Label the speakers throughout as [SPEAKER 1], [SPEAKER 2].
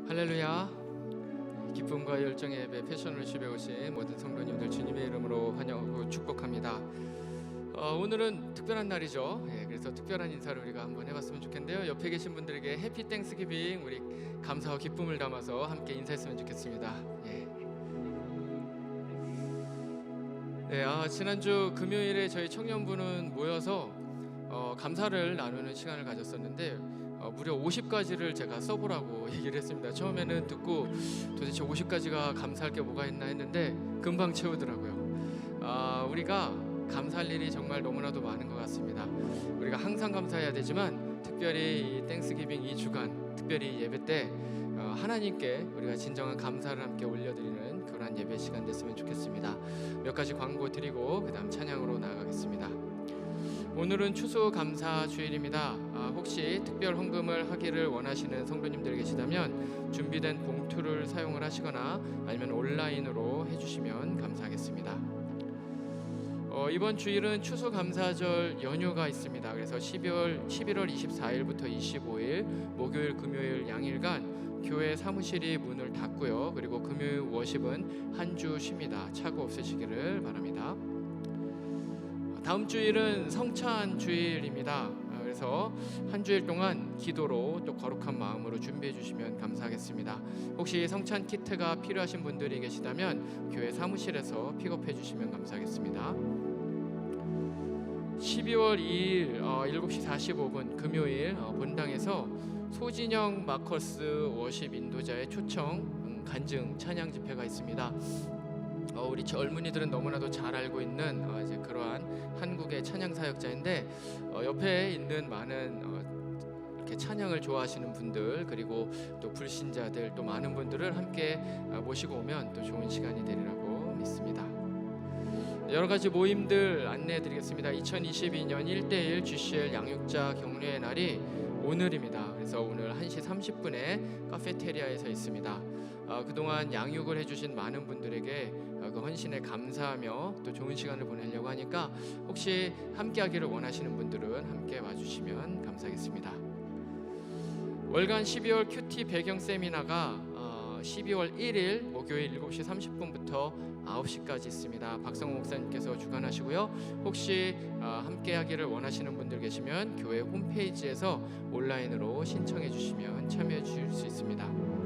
[SPEAKER 1] 할렐루야. 기쁨과 열정의 예배 패션월십에 오신 모든 성도님들 주님의 이름으로 환영하고 축복합니다. 오늘은 특별한 날이죠. 그래서 특별한 인사를 우리가 한번 해봤으면 좋겠는데요. 옆에 계신 분들에게 해피 땡스기빙, 우리 감사와 기쁨을 담아서 함께 인사했으면 좋겠습니다. 지난주 금요일에 저희 청년부는 모여서 감사를 나누는 시간을 가졌었는데 무려 50가지를 제가 써보라고 얘기를 했습니다. 처음에는 듣고 도대체 50가지가 감사할 게 뭐가 있나 했는데 금방 채우더라고요. 우리가 감사할 일이 정말 너무나도 많은 것 같습니다. 우리가 항상 감사해야 되지만 특별히 이 땡스기빙 2주간 특별히 예배 때 하나님께 우리가 진정한 감사를 함께 올려드리는 그러한 예배 시간 됐으면 좋겠습니다. 몇 가지 광고 드리고 그 다음 찬양으로 나아가겠습니다. 오늘은 추수감사 주일입니다. 혹시 특별 헌금을 하기를 원하시는 성도님들 계시다면 준비된 봉투를 사용을 하시거나 아니면 온라인으로 해주시면 감사하겠습니다. 이번 주일은 추수감사절 연휴가 있습니다. 그래서 11월 24일부터 25일 목요일 금요일 양일간 교회 사무실이 문을 닫고요. 그리고 금요일 워십은 한 주 쉽니다. 착오 없으시기를 바랍니다. 다음 주일은 성찬 주일입니다. 그래서 한 주일 동안 기도로 또 거룩한 마음으로 준비해 주시면 감사하겠습니다. 혹시 성찬 키트가 필요하신 분들이 계시다면 교회 사무실에서 픽업해 주시면 감사하겠습니다. 12월 2일 7시 45분 금요일 본당에서 소진영 마커스 워십 인도자의 초청 간증 찬양 집회가 있습니다. 우리 젊은이들은 너무나도 잘 알고 있는 이제 그러한 한국의 찬양 사역자인데 옆에 있는 많은 이렇게 찬양을 좋아하시는 분들 그리고 또 불신자들 또 많은 분들을 함께 모시고 오면 또 좋은 시간이 되리라고 믿습니다. 여러 가지 모임들 안내해 드리겠습니다. 2022년 1대1 GCL 양육자 격려의 날이 오늘입니다. 그래서 오늘 1시 30분에 카페테리아에서 있습니다. 그동안 양육을 해주신 많은 분들에게 그 헌신에 감사하며 또 좋은 시간을 보내려고 하니까 혹시 함께 하기를 원하시는 분들은 함께 와주시면 감사하겠습니다. 월간 12월 큐티 배경 세미나가 12월 1일 목요일 7시 30분부터 9시까지 있습니다. 박성호 목사님께서 주관하시고요. 혹시 함께 하기를 원하시는 분들 계시면 교회 홈페이지에서 온라인으로 신청해 주시면 참여해 주실 수 있습니다.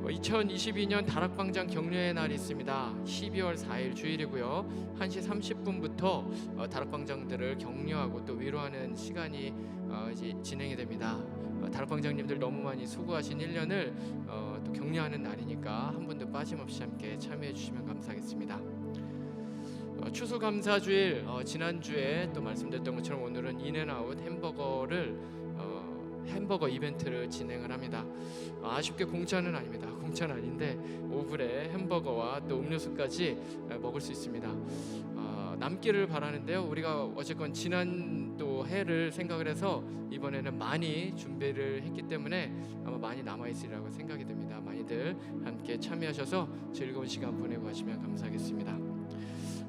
[SPEAKER 1] 2022년 다락방장 격려의 날이 있습니다. 12월 4일 주일이고요. 1시 30분부터 다락방장들을 격려하고 또 위로하는 시간이 이제 진행이 됩니다. 다락방장님들 너무 많이 수고하신 1년을 또 격려하는 날이니까 한 분도 빠짐없이 함께 참여해 주시면 감사하겠습니다. 추수감사주일 지난주에 또 말씀드렸던 것처럼 오늘은 인앤아웃 햄버거 이벤트를 진행을 합니다. 아쉽게 공짜는 아닙니다. 공짜는 아닌데 오븐에 햄버거와 또 음료수까지 먹을 수 있습니다. 남기를 바라는데요. 우리가 어쨌건 지난 또 해를 생각을 해서 이번에는 많이 준비를 했기 때문에 아마 많이 남아있으리라고 생각이 됩니다. 많이들 함께 참여하셔서 즐거운 시간 보내고 가시면 감사하겠습니다.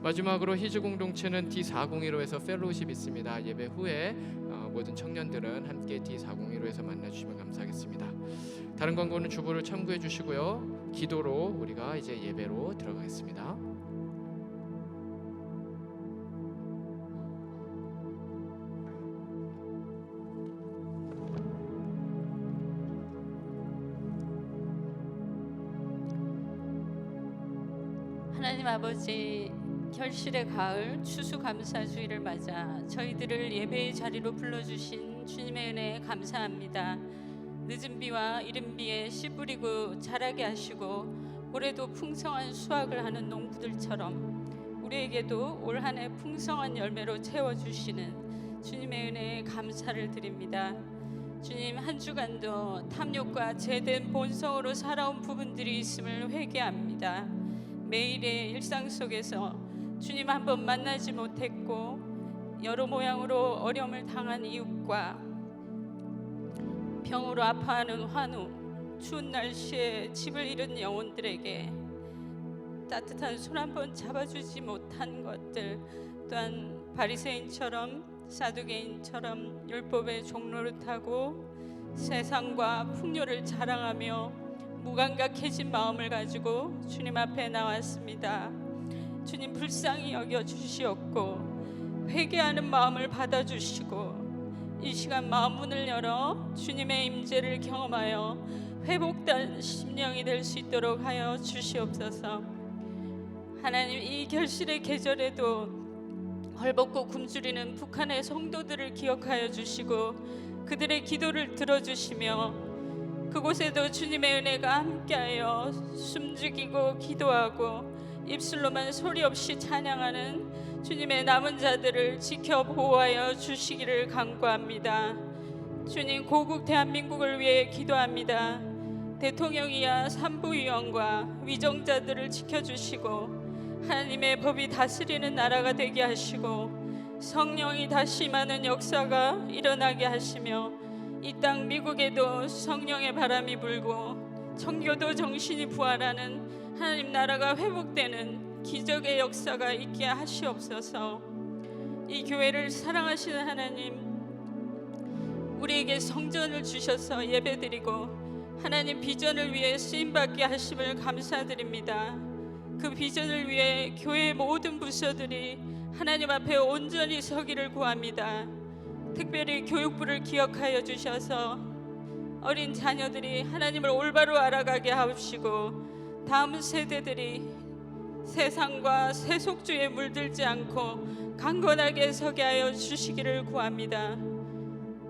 [SPEAKER 1] 마지막으로 희주 공동체는 D401호에서 펠로우십 있습니다. 예배 후에 모든 청년들은 함께 D401호에서 만나주시면 감사하겠습니다. 다른 광고는 주보를 참고해 주시고요. 기도로 우리가 이제 예배로 들어가겠습니다.
[SPEAKER 2] 하나님 아버지, 결실의 가을 추수감사주일을 맞아 저희들을 예배의 자리로 불러주신 주님의 은혜에 감사합니다. 늦은 비와 이른 비에 씨 뿌리고 자라게 하시고 올해도 풍성한 수확을 하는 농부들처럼 우리에게도 올 한 해 풍성한 열매로 채워주시는 주님의 은혜에 감사를 드립니다. 주님, 한 주간도 탐욕과 죄된 본성으로 살아온 부분들이 있음을 회개합니다. 매일의 일상 속에서 주님 한 번 만나지 못했고 여러 모양으로 어려움을 당한 이웃과 병으로 아파하는 환우, 추운 날씨에 집을 잃은 영혼들에게 따뜻한 손 한 번 잡아주지 못한 것들, 또한 바리새인처럼 사두개인처럼 율법의 종로를 타고 세상과 풍요를 자랑하며 무감각해진 마음을 가지고 주님 앞에 나왔습니다. 주님 불쌍히 여겨 주시옵고 회개하는 마음을 받아주시고 이 시간 마음문을 열어 주님의 임재를 경험하여 회복된 심령이 될 수 있도록 하여 주시옵소서. 하나님, 이 결실의 계절에도 헐벗고 굶주리는 북한의 성도들을 기억하여 주시고 그들의 기도를 들어주시며 그곳에도 주님의 은혜가 함께하여 숨죽이고 기도하고 입술로만 소리 없이 찬양하는 주님의 남은 자들을 지켜 보호하여 주시기를 간구합니다. 주님, 고국 대한민국을 위해 기도합니다. 대통령이야 산부위원과 위정자들을 지켜주시고 하나님의 법이 다스리는 나라가 되게 하시고 성령이 다시 임하는 역사가 일어나게 하시며 이 땅 미국에도 성령의 바람이 불고 청교도 정신이 부활하는 하나님 나라가 회복되는 기적의 역사가 있게 하시옵소서. 이 교회를 사랑하시는 하나님, 우리에게 성전을 주셔서 예배드리고 하나님 비전을 위해 쓰임받게 하심을 감사드립니다. 그 비전을 위해 교회의 모든 부서들이 하나님 앞에 온전히 서기를 구합니다. 특별히 교육부를 기억하여 주셔서 어린 자녀들이 하나님을 올바로 알아가게 하옵시고 다음 세대들이 세상과 세속주의에 물들지 않고 강건하게 서게 하여 주시기를 구합니다.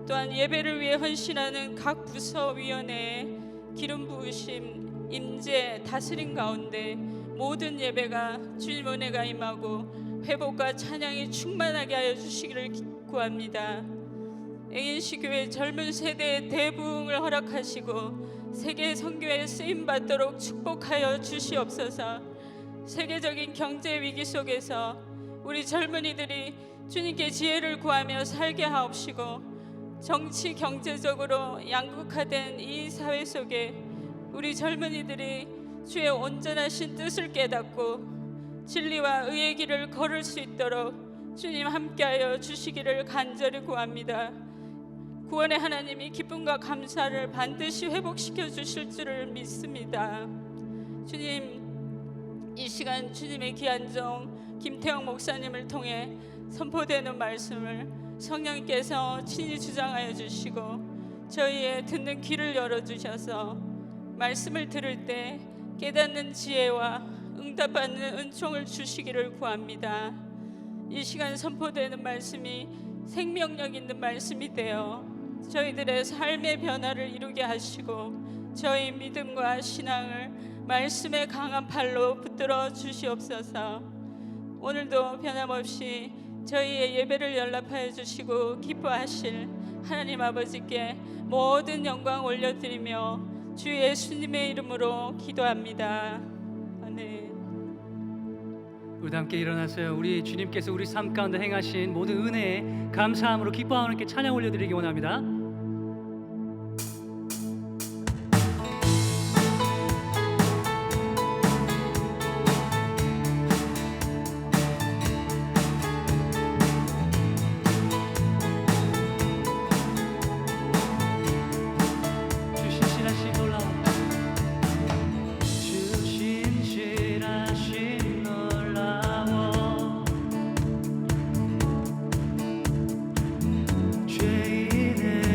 [SPEAKER 2] 또한 예배를 위해 헌신하는 각 부서위원회에 기름 부으심, 임재, 다스림 가운데 모든 예배가 주님 은혜가 임하고 회복과 찬양이 충만하게 하여 주시기를 구합니다. ANC 교회 젊은 세대의 대부흥을 허락하시고 세계 선교에 쓰임 받도록 축복하여 주시옵소서. 세계적인 경제 위기 속에서 우리 젊은이들이 주님께 지혜를 구하며 살게 하옵시고 정치 경제적으로 양극화된 이 사회 속에 우리 젊은이들이 주의 온전하신 뜻을 깨닫고 진리와 의의 길을 걸을 수 있도록 주님 함께하여 주시기를 간절히 구합니다. 구원의 하나님이 기쁨과 감사를 반드시 회복시켜 주실 줄을 믿습니다. 주님, 이 시간 주님의 귀한 종 김태형 목사님을 통해 선포되는 말씀을 성령께서 친히 주장하여 주시고 저희의 듣는 귀를 열어주셔서 말씀을 들을 때 깨닫는 지혜와 응답받는 은총을 주시기를 구합니다. 이 시간 선포되는 말씀이 생명력 있는 말씀이 되어 저희들의 삶의 변화를 이루게 하시고 저희 믿음과 신앙을 말씀의 강한 팔로 붙들어 주시옵소서. 오늘도 변함없이 저희의 예배를 연락하여 주시고 기뻐하실 하나님 아버지께 모든 영광 올려드리며 주 예수님의 이름으로 기도합니다. 아멘.
[SPEAKER 3] 우리 함께 일어나서요. 우리 주님께서 우리 삶 가운데 행하신 모든 은혜에 감사함으로 기뻐하는 함께 찬양 올려드리기 원합니다.
[SPEAKER 4] 죄인의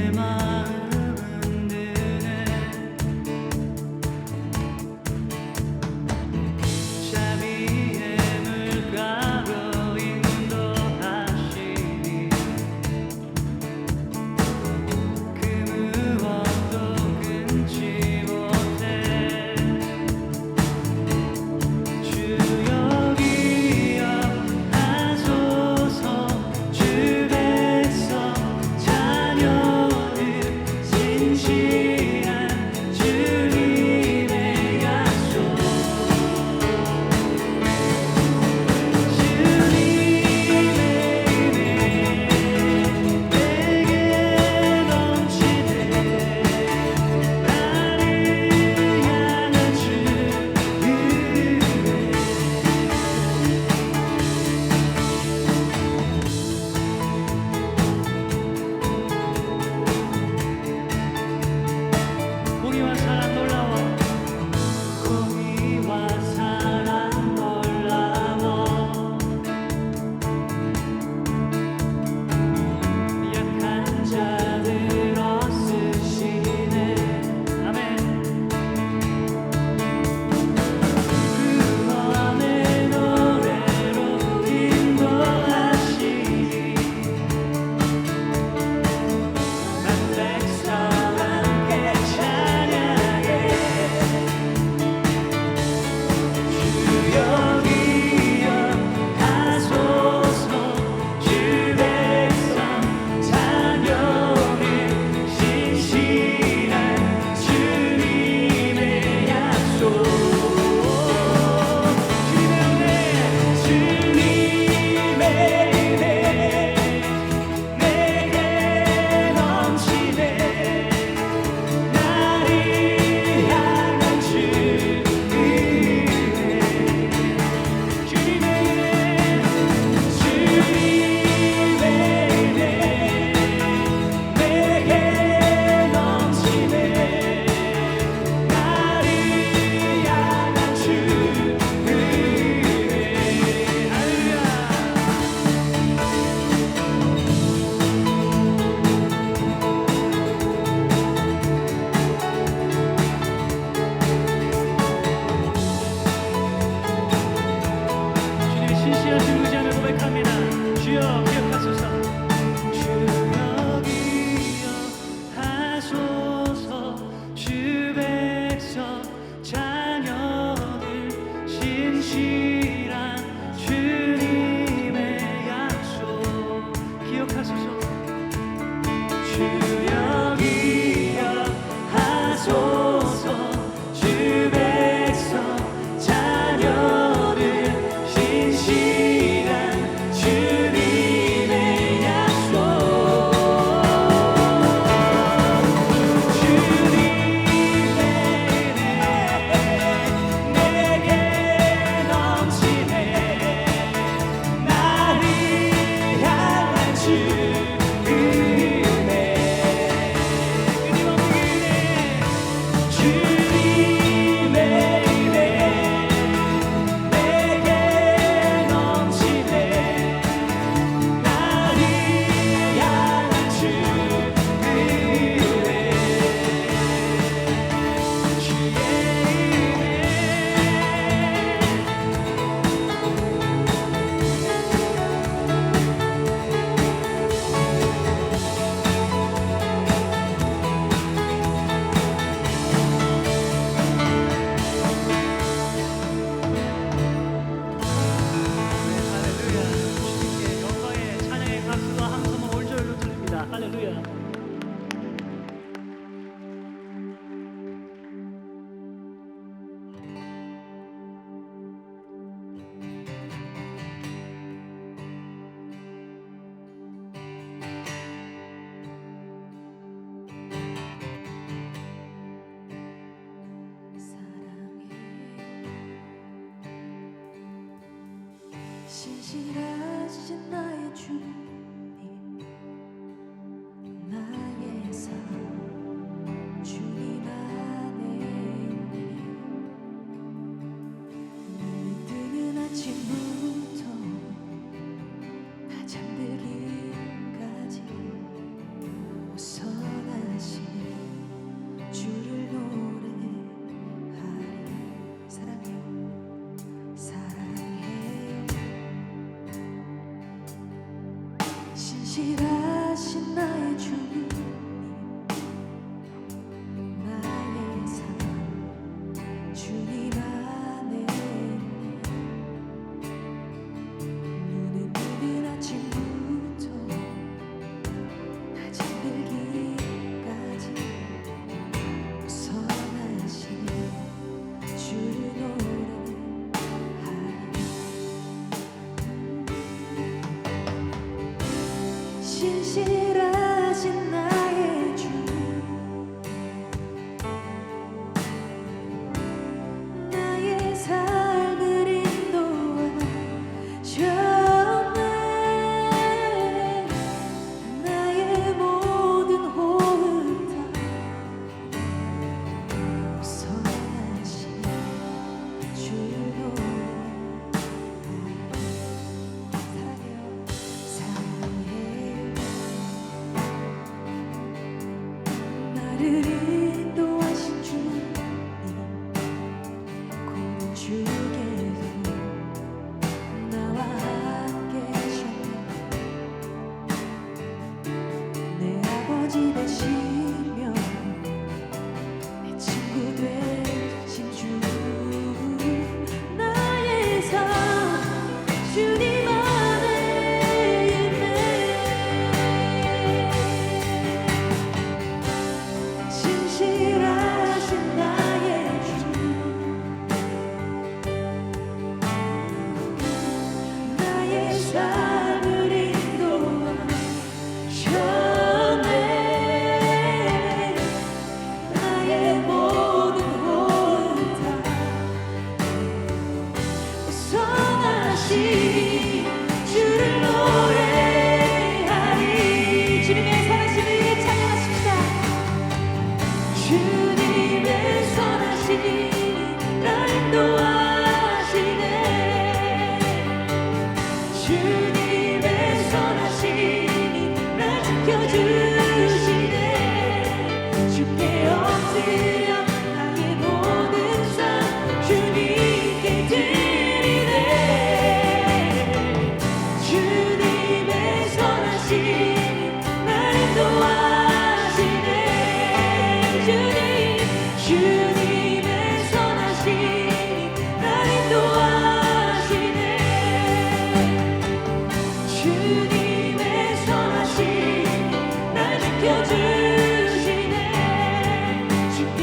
[SPEAKER 3] 하소서. 주 백성 자녀들 신실한 주님의 약속. 주님의 은혜 내게 넘치네. 나를 향한 주 은혜, 끊임없는 은혜. 주님의 은혜 내게 넘치네. 나를 향한 주 은혜, 주의 할렐루야. 주님께 영광의 찬양의 박수와 함성을 올절로 드립니다. 할렐루야.
[SPEAKER 4] 신실하신 나의 주님, 나의 삶 주님 안에 있네. 눈이 뜨는 아침부터 다 잠들기까지 선하신 주를 노래하리. 사랑해요, 사랑해요. 신실하신 나의 주님, 나의 삶 주님 안에 있네. 눈에 뜨는 아침부터 다 잠들기까지 선하신 주를 노래하리. 신실하신 나의 주, 나의 삶을 인도하셨네. 나의 모든 호흡 다 선하신 주를 노래하리. 사랑해요, 사랑해요. 나를 인도하신 주님, 고난 중에도 나와 함께 하셨네. 내 아버지 되시며 내 친구 되신 주, 나의 삶 주님 안에 있네. 신실하신 나의 주, 나의 삶을 인도하셨네. 나의 모든 호흡 다 선하신 주를 노래하리. 주님의 선하심을 찬양하십시다. 주님의 선하심이 날 인도하시네. 주님의 선하심이 날 지켜주시네. 주께 엎드려 나의 모든 삶 주님께 드리네. 주님의 선하심이 날 인도하시네. 주님의 선하심이 날 인도하시네. 주님의 선하심이 날 지켜주시네. 주께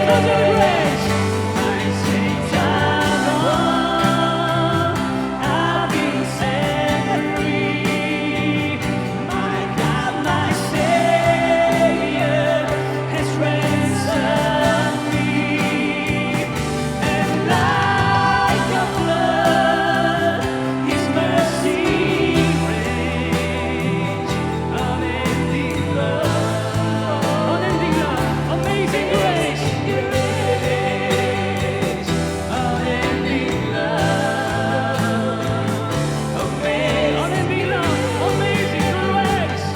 [SPEAKER 3] Amazing grace.
[SPEAKER 4] I've been set free. My God, my Savior has ransomed me. And like a flood, His mercy reigns. Unending love,
[SPEAKER 3] Unending love, amazing grace.
[SPEAKER 4] unending love,
[SPEAKER 3] Unending love, amazing grace.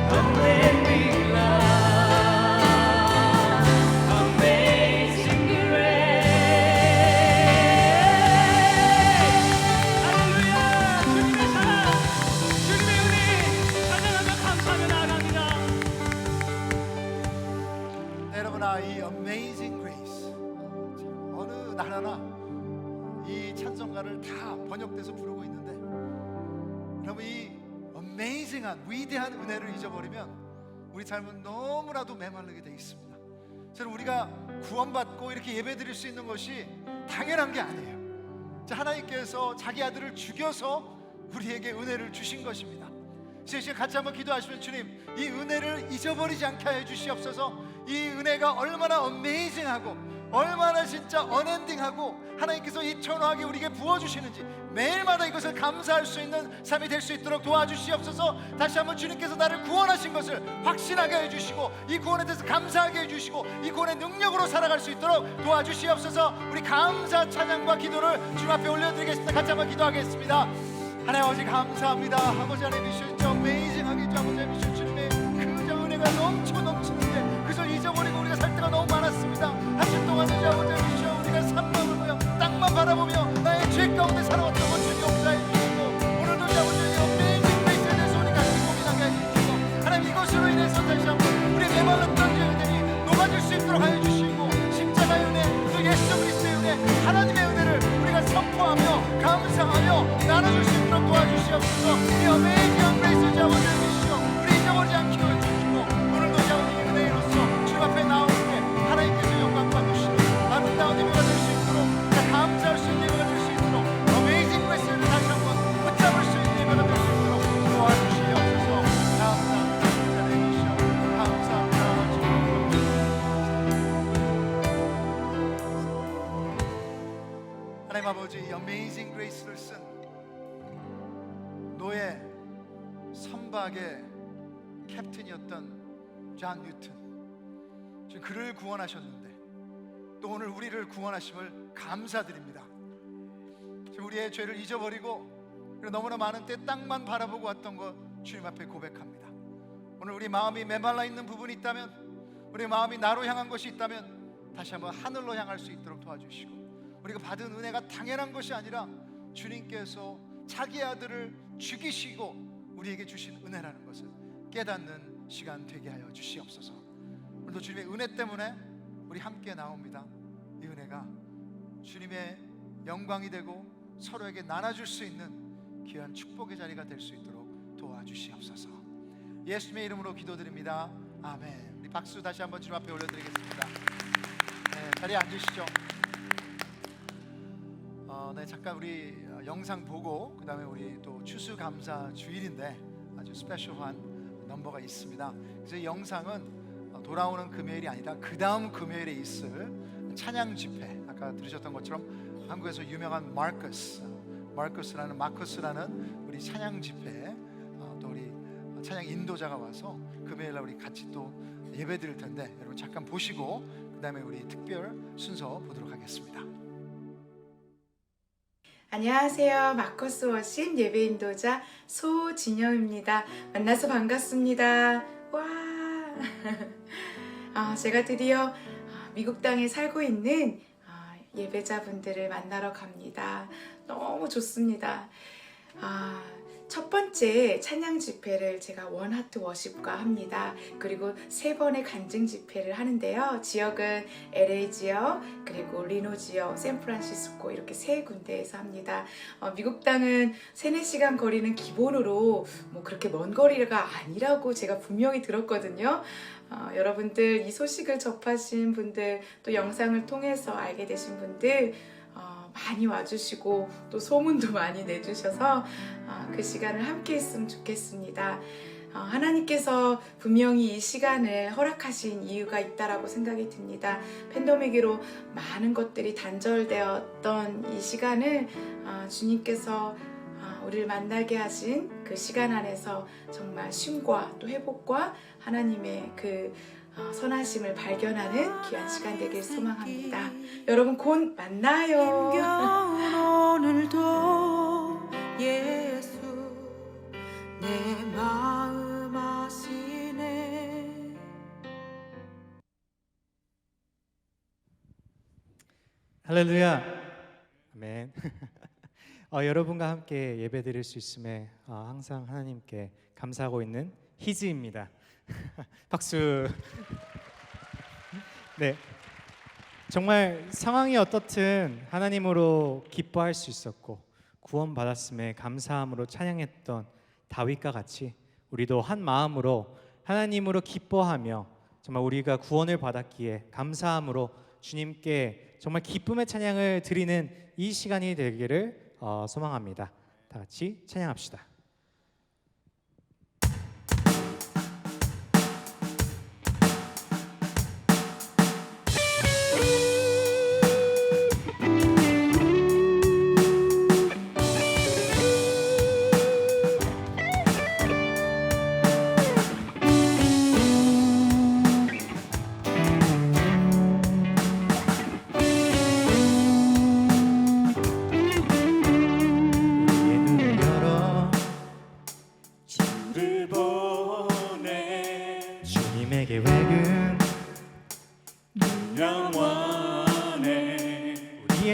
[SPEAKER 4] unending love, amazing grace.
[SPEAKER 3] 할렐루야. 주님의 사랑, 주님의 은혜 찬양하며 감사하며 나아갑니다.
[SPEAKER 5] 네, 여러분, 이 Amazing Grace, 참 어느 나라나 이 찬송가를 다 번역돼서 부르고 있는데, 여러분, 이 Amazing한 위대한 은혜를 잊어버리면 우리 삶은 너무나도 메말르게 돼 있습니다. 저는 우리가 구원받고 이렇게 예배드릴 수 있는 것이 당연한 게 아니에요. 하나님께서 자기 아들을 죽여서 우리에게 은혜를 주신 것입니다. 그래서 지금 같이 한번 기도하시면, 주님, 이 은혜를 잊어버리지 않게 하여 주시옵소서. 이 은혜가 얼마나 어메이징하고 얼마나 진짜 언엔딩하고 하나님께서 이 천하게 우리에게 부어주시는지 매일마다 이것을 감사할 수 있는 삶이 될 수 있도록 도와주시옵소서. 다시 한번 주님께서 나를 구원하신 것을 확신하게 해주시고, 이 구원에 대해서 감사하게 해주시고, 이 구원의 능력으로 살아갈 수 있도록 도와주시옵소서. 우리 감사 찬양과 기도를 주님 앞에 올려드리겠습니다. 같이 한번 기도하겠습니다. 하나님 아버지 감사합니다. 아버지 하나님 주시죠. 어메이징하게 아버지 하나님 주시죠. 주님의 그저 은혜가 넘치는데 그저 잊어버리고 우리가 살 때가 너무 많았습니다. 한 주 동안 이제 아버지 하나님 주시죠. 우리가 산만을 보며 땅만 바라보며 나의 죄 가운데 살아왔던 것 주님 용서해 주시고, 오늘도 이제 아버지 하나님 어메이징 그레이스에 대해서 우리가 고민하게 해주시고, 하나님 이것으로 인해서 다시 한번 우리의 메말랐던 죄들이 녹아질 수 있도록 하여 주시고, 십자가의 은혜, 또 예수 그리스도의 은혜, 하나님의 은혜를 우리가 선포하며 감사하며 나눠줄 수 있도록 도와주시옵소서. 이 어메이징한 그레이스 아버지 주시오. 우리 잊어버리지 않게 해주시고, 오늘도 아버지 은혜로서 주님 앞에 나오는데 하나님께서 영광 받으시고 아름다운 예배가 될 수 있도록, 감사할 수 있는 예배가 될 수 있도록, 어메이징 그레이스를 다시 한번 붙잡을 수 있는 예배가 될 수 있도록 도와주시옵소서. 감사합니다. 찬양해 주시오. 감사합니다. 하나님 아버지, 이 어메이징 그레이스를 쓴 노예 선박의 캡틴이었던 존 뉴턴, 지금 그를 구원하셨는데 또 오늘 우리를 구원하심을 감사드립니다. 지금 우리의 죄를 잊어버리고 그리고 너무나 많은 때 땅만 바라보고 왔던 것 주님 앞에 고백합니다. 오늘 우리 마음이 메말라 있는 부분이 있다면, 우리 마음이 나로 향한 것이 있다면 다시 한번 하늘로 향할 수 있도록 도와주시고, 우리가 받은 은혜가 당연한 것이 아니라 주님께서 자기 아들을 죽이시고 우리에게 주신 은혜라는 것을 깨닫는 시간 되게 하여 주시옵소서. 오늘도 주님의 은혜 때문에 우리 함께 나옵니다. 이 은혜가 주님의 영광이 되고 서로에게 나눠줄 수 있는 귀한 축복의 자리가 될 수 있도록 도와주시옵소서. 예수님의 이름으로 기도드립니다. 아멘. 우리 박수 다시 한번 주님 앞에 올려드리겠습니다. 네, 자리에 앉으시죠. 네, 잠깐 우리 영상 보고 그 다음에 우리 또 추수감사 주일인데 아주 스페셜한 넘버가 있습니다. 그래서 이 영상은 돌아오는 금요일이 아니라 그 다음 금요일에 있을 찬양 집회, 아까 들으셨던 것처럼 한국에서 유명한 마커스라는 우리 찬양 집회, 또 우리 찬양 인도자가 와서 금요일날 우리 같이 또 예배 드릴 텐데 여러분 잠깐 보시고 그 다음에 우리 특별 순서 보도록 하겠습니다.
[SPEAKER 6] 안녕하세요. 마커스 워십 예배 인도자 소진영입니다. 만나서 반갑습니다. 와, 제가 드디어 미국 땅에 살고 있는 예배자분들을 만나러 갑니다. 너무 좋습니다. 첫 번째 찬양 집회를 제가 원하트 워십과 합니다. 그리고 3번의 간증 집회를 하는데요. 지역은 LA 지역, 그리고 리노 지역, 샌프란시스코 이렇게 3군데에서 합니다. 미국 땅은 3-4시간 거리는 기본으로 뭐 그렇게 먼 거리가 아니라고 제가 분명히 들었거든요. 여러분들 이 소식을 접하신 분들, 또 영상을 통해서 알게 되신 분들 많이 와주시고 또 소문도 많이 내주셔서 그 시간을 함께 했으면 좋겠습니다. 하나님께서 분명히 이 시간을 허락하신 이유가 있다라고 생각이 듭니다. 팬데믹으로 많은 것들이 단절되었던 이 시간을 주님께서 우리를 만나게 하신 그 시간 안에서 정말 쉼과 또 회복과 하나님의 그 선하심을 발견하는 귀한 시간 되길 소망합니다. 여러분 곧 만나요.
[SPEAKER 7] 오늘도 예수 내 마음 아시네.
[SPEAKER 8] 할렐루야. 아멘. 여러분과 함께 예배드릴 수 있음에 항상 하나님께 감사하고 있는 희즈입니다. 박수. 네, 정말 상황이 어떻든 하나님으로 기뻐할 수 있었고 구원받았음에 감사함으로 찬양했던 다윗과 같이 우리도 한 마음으로 하나님으로 기뻐하며 정말 우리가 구원을 받았기에 감사함으로 주님께 정말 기쁨의 찬양을 드리는 이 시간이 되기를 소망합니다. 다 같이 찬양합시다.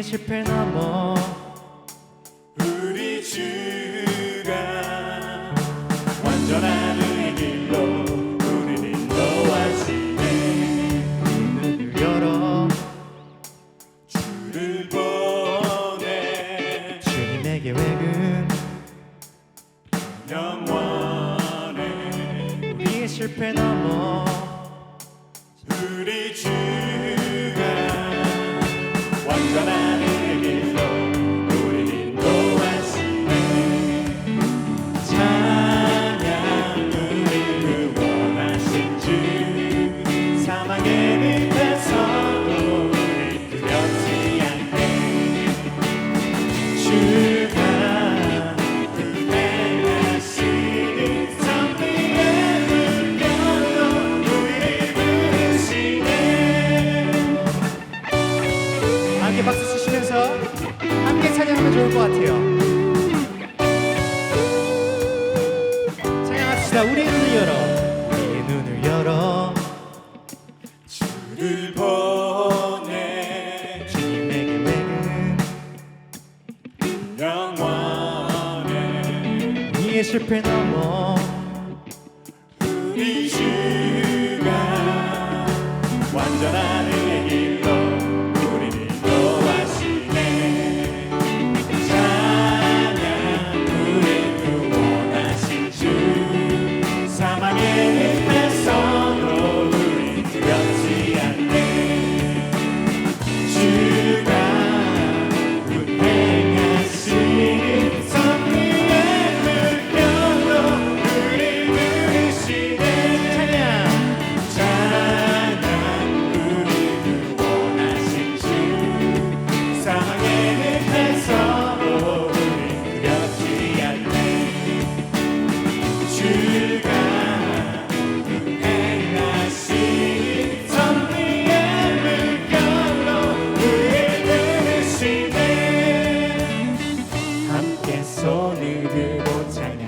[SPEAKER 8] 실패 넘어
[SPEAKER 4] 우리 주가 완전한 의의 길로 우리를 인도하시네.
[SPEAKER 8] 눈을 열어
[SPEAKER 4] 주를 보내
[SPEAKER 8] 주님의 계획은
[SPEAKER 4] 영원해.
[SPEAKER 8] 우리의 실패 넘어
[SPEAKER 4] 우리 주가 완전한 의의 길로 우리를 인도하시네. 찬양 우리를 구원하신 주 사망의 늪에서도 우리 두렵지 않게 주가 은혜하시는 선비의 물결로 우리를 부르시네.
[SPEAKER 8] 함께 박수 치시면서 함께 찬양하면 좋을 것 같아요. 찬양합시다. 우리의 눈을 열어 우리의 눈을 열어
[SPEAKER 4] 주를 보내
[SPEAKER 8] 주님의 계획은
[SPEAKER 4] 영원해.
[SPEAKER 8] 우리의 실패 넘어
[SPEAKER 4] 우리 주가 완전한 의의 길로 우리를 인도하시네. 찬양 우리를 구원하신 주 사망의 늪에서도 우리 두렵지 않네. 주가 운행하시는 선비의 물결로 우리 부르시네. 찬양 우리를 구원하신 주 사망의 늪에서도 우리 두렵지 않네. 주가 운행하시는 선비의 물결로 우리 부르시네. 함께 손을 들고 찬양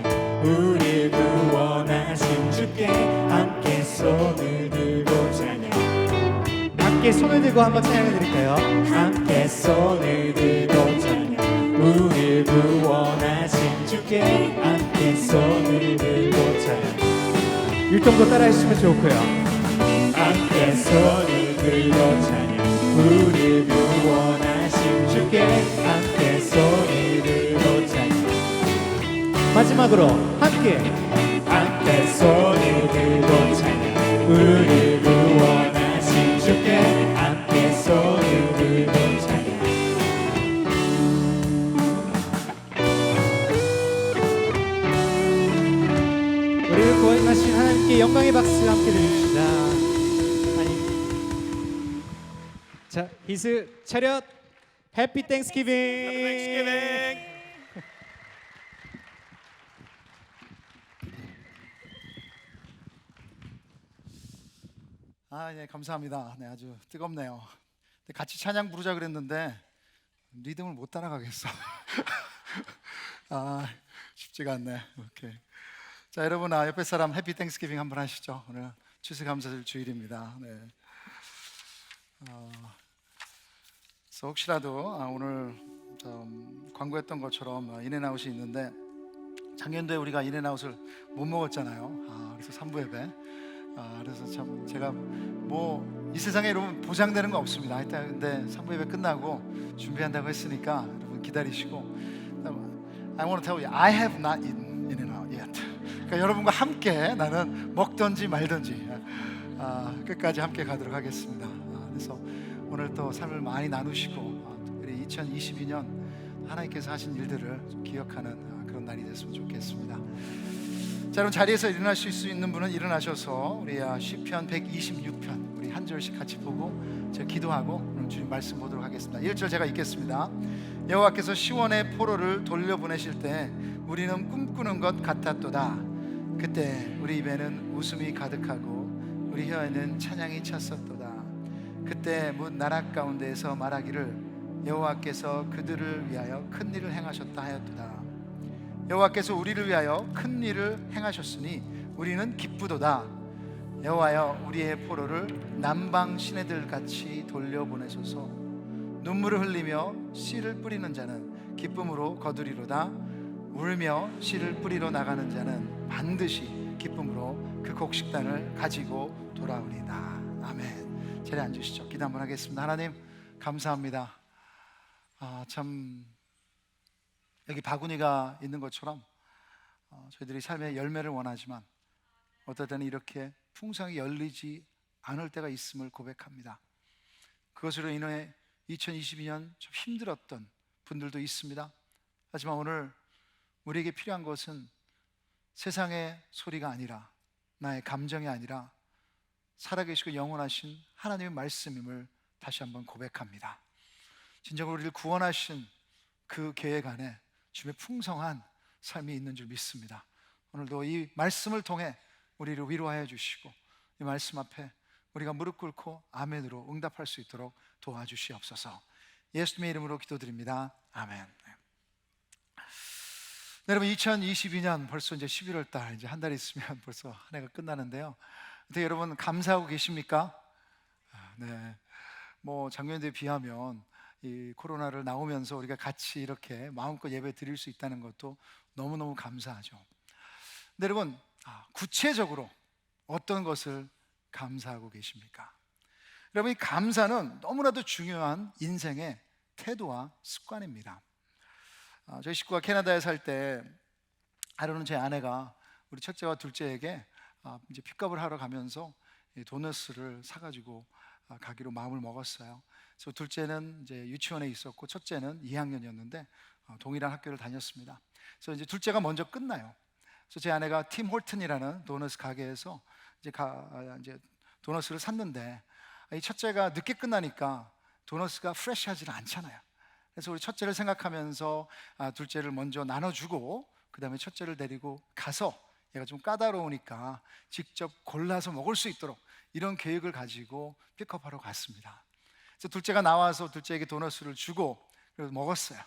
[SPEAKER 4] 우리를 구원하신 주께 함께 손을 들고 찬양
[SPEAKER 8] 함께 손을 들고 한번 찬양해 드릴까요?
[SPEAKER 4] 함께 손을 들고 찬양 우리를 구원하신 주께 함께 함께 손을 들고 찬양
[SPEAKER 8] 율동도 따라해 주시면 좋고요.
[SPEAKER 4] 함께 손을 들고 찬양 우리 구원하신 주께 함께 손을 들고 찬양
[SPEAKER 8] 마지막으로 함께
[SPEAKER 4] 손을 들고 찬양 우리 구원하신 주께 함께 손을 들고 찬양
[SPEAKER 8] 우리를 구원하신 하나님께 영광의 박수 함께 드립시다. 하나님. 자, 히스 차렷. 해피 땡스기빙.
[SPEAKER 5] 예, 감사합니다. 네, 아주 뜨겁네요. 근데 같이 찬양 부르자 그랬는데 리듬을 못 따라가겠어. 쉽지가 않네. 오케이. 자, 여러분, 옆에 사람 해피 땡스기빙 한번 하시죠. 오늘 추수감사절 주일입니다. 네. 그래서 혹시라도 오늘 광고했던 것처럼 인앤아웃이 있는데 작년도에 우리가 인앤아웃을 못 먹었잖아요. 그래서 3부 예배. 그래서 참 제가 뭐 이 세상에 여러분 보장되는 거 없습니다. 하여튼 근데 3부 예배 끝나고 준비한다고 했으니까 여러분 기다리시고 I want to tell you, I have not eaten In-N-Out yet. 그러니까 여러분과 함께 나는 먹든지 말든지 끝까지 함께 가도록 하겠습니다. 그래서 오늘 또 삶을 많이 나누시고 특별히 2022년 하나님께서 하신 일들을 좀 기억하는 그런 날이 됐으면 좋겠습니다. 자, 여러분 자리에서 일어나실 수 있는 분은 일어나셔서 우리 시편 126편 우리 한 절씩 같이 보고 제가 기도하고 오늘 주님 말씀 보도록 하겠습니다. 1절 제가 읽겠습니다. 여호와께서 시온의 포로를 돌려보내실 때 우리는 꿈꾸는 것 같았도다. 그때 우리 입에는 웃음이 가득하고 우리 혀에는 찬양이 찼었도다. 그때 문 나락 가운데에서 말하기를 여호와께서 그들을 위하여 큰 일을 행하셨다 하였도다. 여호와께서 우리를 위하여 큰 일을 행하셨으니 우리는 기쁘도다. 여호와여 우리의 포로를 남방 시내들 같이 돌려보내소서. 눈물을 흘리며 씨를 뿌리는 자는 기쁨으로 거두리로다. 울며 씨를 뿌리러 나가는 자는 반드시 기쁨으로 그 곡식단을 가지고 돌아오리다. 아멘. 자리에 앉으시죠. 기도 한번 하겠습니다. 하나님 감사합니다. 참 여기 바구니가 있는 것처럼 저희들이 삶의 열매를 원하지만 어떨 때는 이렇게 풍성히 열리지 않을 때가 있음을 고백합니다. 그것으로 인해 2022년 좀 힘들었던 분들도 있습니다. 하지만 오늘 우리에게 필요한 것은 세상의 소리가 아니라 나의 감정이 아니라 살아계시고 영원하신 하나님의 말씀임을 다시 한번 고백합니다. 진정으로 우리를 구원하신 그 계획 안에 주님의 풍성한 삶이 있는 줄 믿습니다. 오늘도 이 말씀을 통해 우리를 위로하여 주시고 이 말씀 앞에 우리가 무릎 꿇고 아멘으로 응답할 수 있도록 도와주시옵소서. 예수님의 이름으로 기도드립니다. 아멘. 네, 여러분 2022년 벌써 이제 11월 달 이제 한 달 있으면 벌써 한 해가 끝나는데요. 어떻게 여러분 감사하고 계십니까? 네, 뭐 작년에 비하면 이 코로나를 나오면서 우리가 같이 이렇게 마음껏 예배 드릴 수 있다는 것도 너무너무 감사하죠. 근데 여러분 구체적으로 어떤 것을 감사하고 계십니까? 여러분 이 감사는 너무나도 중요한 인생의 태도와 습관입니다. 저희 식구가 캐나다에 살 때 하루는 제 아내가 우리 첫째와 둘째에게 이제 픽업을 하러 가면서 도너스를 사가지고 가기로 마음을 먹었어요. 그래서 둘째는 이제 유치원에 있었고 첫째는 2학년이었는데 동일한 학교를 다녔습니다. 그래서 이제 둘째가 먼저 끝나요. 그래서 제 아내가 팀 홀튼이라는 도너스 가게에서 이제 도너스를 샀는데 이 첫째가 늦게 끝나니까 도너스가 프레시하지는 않잖아요. 그래서 우리 첫째를 생각하면서 둘째를 먼저 나눠주고 그 다음에 첫째를 데리고 가서 얘가 좀 까다로우니까 직접 골라서 먹을 수 있도록 이런 계획을 가지고 픽업하러 갔습니다. 그래서 둘째가 나와서 둘째에게 도너스를 주고 그래서 먹었어요.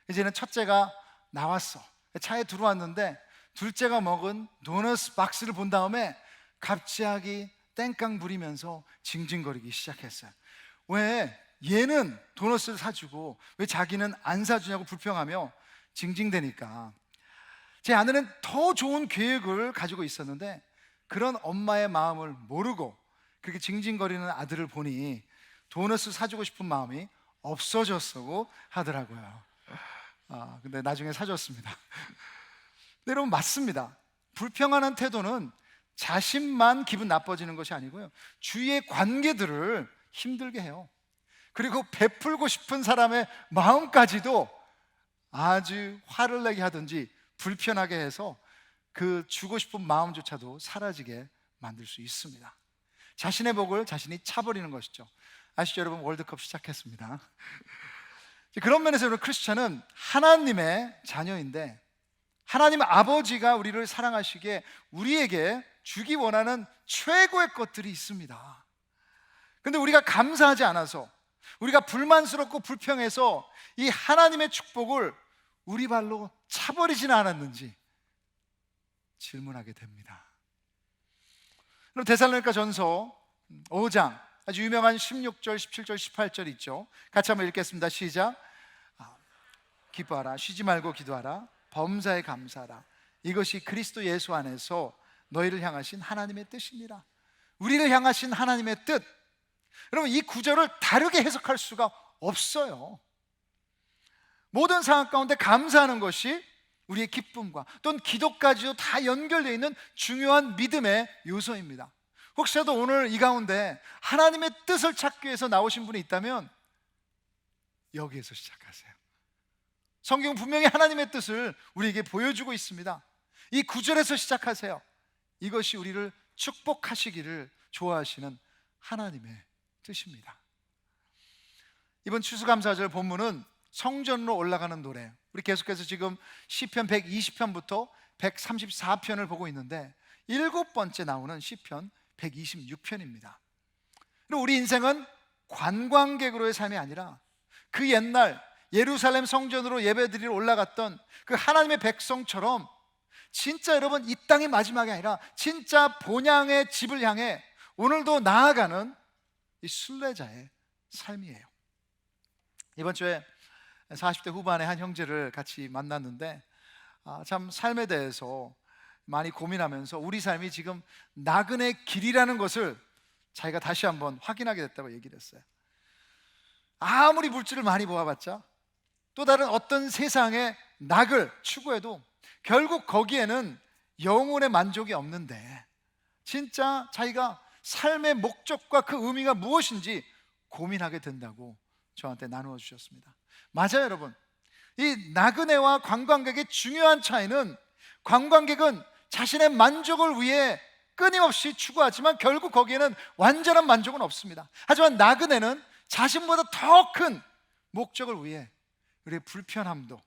[SPEAKER 5] 이제는 첫째가 나왔어. 차에 들어왔는데 둘째가 먹은 도너스 박스를 본 다음에 갑자기 땡깡 부리면서 징징거리기 시작했어요. 왜 얘는 도너스를 사주고 왜 자기는 안 사주냐고 불평하며 징징대니까 제 아내는 더 좋은 계획을 가지고 있었는데 그런 엄마의 마음을 모르고 그렇게 징징거리는 아들을 보니 도넛을 사주고 싶은 마음이 없어졌다고 하더라고요. 근데 나중에 사줬습니다. 근데 여러분, 맞습니다. 불평하는 태도는 자신만 기분 나빠지는 것이 아니고요, 주위의 관계들을 힘들게 해요. 그리고 베풀고 싶은 사람의 마음까지도 아주 화를 내게 하든지 불편하게 해서 그 주고 싶은 마음조차도 사라지게 만들 수 있습니다. 자신의 복을 자신이 차버리는 것이죠. 아시죠 여러분? 월드컵 시작했습니다. 그런 면에서 여러분, 크리스찬은 하나님의 자녀인데 하나님 아버지가 우리를 사랑하시기에 우리에게 주기 원하는 최고의 것들이 있습니다. 근데 우리가 감사하지 않아서, 우리가 불만스럽고 불평해서 이 하나님의 축복을 우리 발로 차버리지는 않았는지 질문하게 됩니다. 그럼 데살로니가 전서 5장 아주 유명한 16절, 17절, 18절 있죠. 같이 한번 읽겠습니다. 시작. 기뻐하라, 쉬지 말고 기도하라, 범사에 감사하라. 이것이 그리스도 예수 안에서 너희를 향하신 하나님의 뜻이니라. 우리를 향하신 하나님의 뜻. 여러분, 이 구절을 다르게 해석할 수가 없어요. 모든 상황 가운데 감사하는 것이 우리의 기쁨과 또는 기도까지도 다 연결되어 있는 중요한 믿음의 요소입니다. 혹시라도 오늘 이 가운데 하나님의 뜻을 찾기 위해서 나오신 분이 있다면 여기에서 시작하세요. 성경은 분명히 하나님의 뜻을 우리에게 보여주고 있습니다. 이 구절에서 시작하세요. 이것이 우리를 축복하시기를 좋아하시는 하나님의 뜻입니다. 이번 추수감사절 본문은 성전으로 올라가는 노래, 우리 계속해서 지금 시편 120편부터 134편을 보고 있는데 7번째 나오는 시편 126편입니다. 그리고 우리 인생은 관광객으로의 삶이 아니라 그 옛날 예루살렘 성전으로 예배드리러 올라갔던 그 하나님의 백성처럼 진짜 여러분, 이 땅이 마지막이 아니라 진짜 본향의 집을 향해 오늘도 나아가는 이 순례자의 삶이에요. 이번 주에 40대 후반의 한 형제를 같이 만났는데 참 삶에 대해서 많이 고민하면서 우리 삶이 지금 나그네 길이라는 것을 자기가 다시 한번 확인하게 됐다고 얘기를 했어요. 아무리 물질을 많이 모아봤자 또 다른 어떤 세상의 낙을 추구해도 결국 거기에는 영혼의 만족이 없는데 진짜 자기가 삶의 목적과 그 의미가 무엇인지 고민하게 된다고 저한테 나누어 주셨습니다. 맞아요 여러분, 이 나그네와 관광객의 중요한 차이는 관광객은 자신의 만족을 위해 끊임없이 추구하지만 결국 거기에는 완전한 만족은 없습니다. 하지만 나그네는 자신보다 더 큰 목적을 위해 우리의 불편함도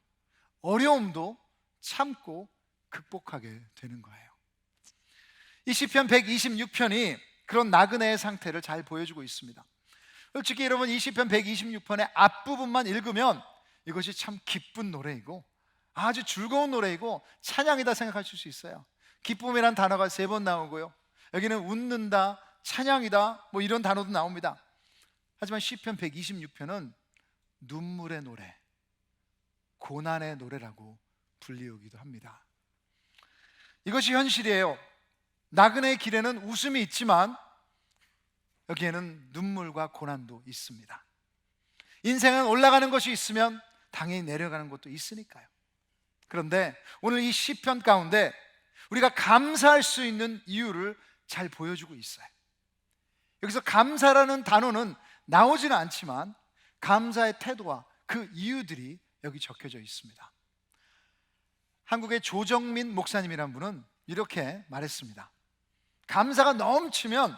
[SPEAKER 5] 어려움도 참고 극복하게 되는 거예요. 이 시편 126편이 그런 나그네의 상태를 잘 보여주고 있습니다. 솔직히 여러분, 이 시편 126편의 앞부분만 읽으면 이것이 참 기쁜 노래이고 아주 즐거운 노래이고 찬양이다 생각하실 수 있어요. 기쁨이란 단어가 3번 나오고요, 여기는 웃는다, 찬양이다 뭐 이런 단어도 나옵니다. 하지만 시편 126편은 눈물의 노래, 고난의 노래라고 불리우기도 합니다. 이것이 현실이에요. 나그네의 길에는 웃음이 있지만 여기에는 눈물과 고난도 있습니다. 인생은 올라가는 것이 있으면 당연히 내려가는 것도 있으니까요. 그런데 오늘 이 시편 가운데 우리가 감사할 수 있는 이유를 잘 보여주고 있어요. 여기서 감사라는 단어는 나오지는 않지만 감사의 태도와 그 이유들이 여기 적혀져 있습니다. 한국의 조정민 목사님이란 분은 이렇게 말했습니다. 감사가 넘치면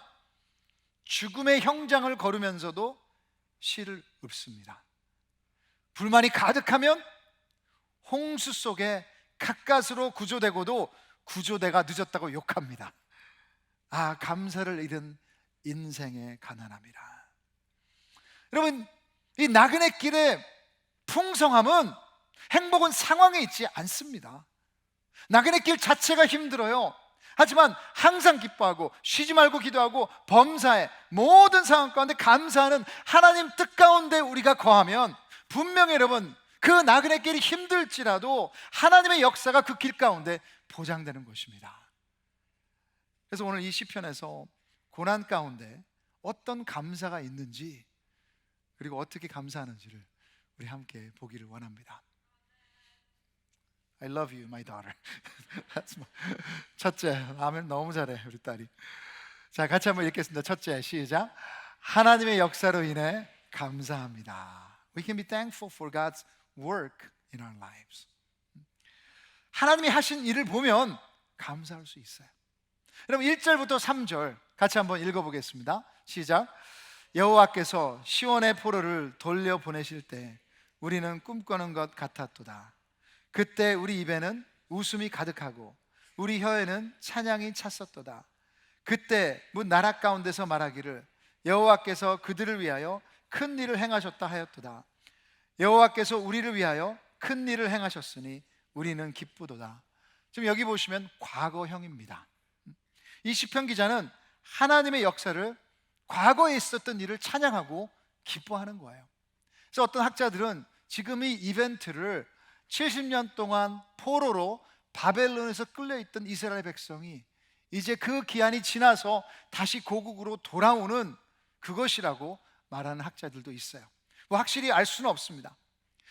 [SPEAKER 5] 죽음의 형장을 걸으면서도 시를 읊습니다. 불만이 가득하면 홍수 속에 가까스로 구조되고도 구조대가 늦었다고 욕합니다. 감사를 잃은 인생의 가난함이라. 여러분, 이 나그네 길의 풍성함은, 행복은 상황에 있지 않습니다. 나그네 길 자체가 힘들어요. 하지만 항상 기뻐하고 쉬지 말고 기도하고 범사에 모든 상황 가운데 감사하는 하나님 뜻 가운데 우리가 거하면 분명히 여러분, 그 나그네 길이 힘들지라도 하나님의 역사가 그 길 가운데 보장되는 것입니다. 그래서 오늘 이 시편에서 고난 가운데 어떤 감사가 있는지, 그리고 어떻게 감사하는지를 우리 함께 보기를 원합니다. I love you, my daughter. 첫째, 아멘. 너무 잘해 우리 딸이. 자, 같이 한번 읽겠습니다. 첫째, 시작. 하나님의 역사로 인해 감사합니다. We can be thankful for God's work in our lives. 하나님이 하신 일을 보면 감사할 수 있어요. 여러분 1절부터 3절 같이 한번 읽어보겠습니다. 시작. 여호와께서 시온의 포로를 돌려보내실 때 우리는 꿈꾸는 것 같았도다. 그때 우리 입에는 웃음이 가득하고 우리 혀에는 찬양이 찼었도다. 그때 문 나라 가운데서 말하기를 여호와께서 그들을 위하여 큰 일을 행하셨다 하였도다. 여호와께서 우리를 위하여 큰 일을 행하셨으니 우리는 기쁘도다. 지금 여기 보시면 과거형입니다. 이 시편 기자는 하나님의 역사를, 과거에 있었던 일을 찬양하고 기뻐하는 거예요. 그래서 어떤 학자들은 지금 이 이벤트를 70년 동안 포로로 바벨론에서 끌려있던 이스라엘 백성이 이제 그 기한이 지나서 다시 고국으로 돌아오는 그것이라고 말하는 학자들도 있어요. 뭐 확실히 알 수는 없습니다.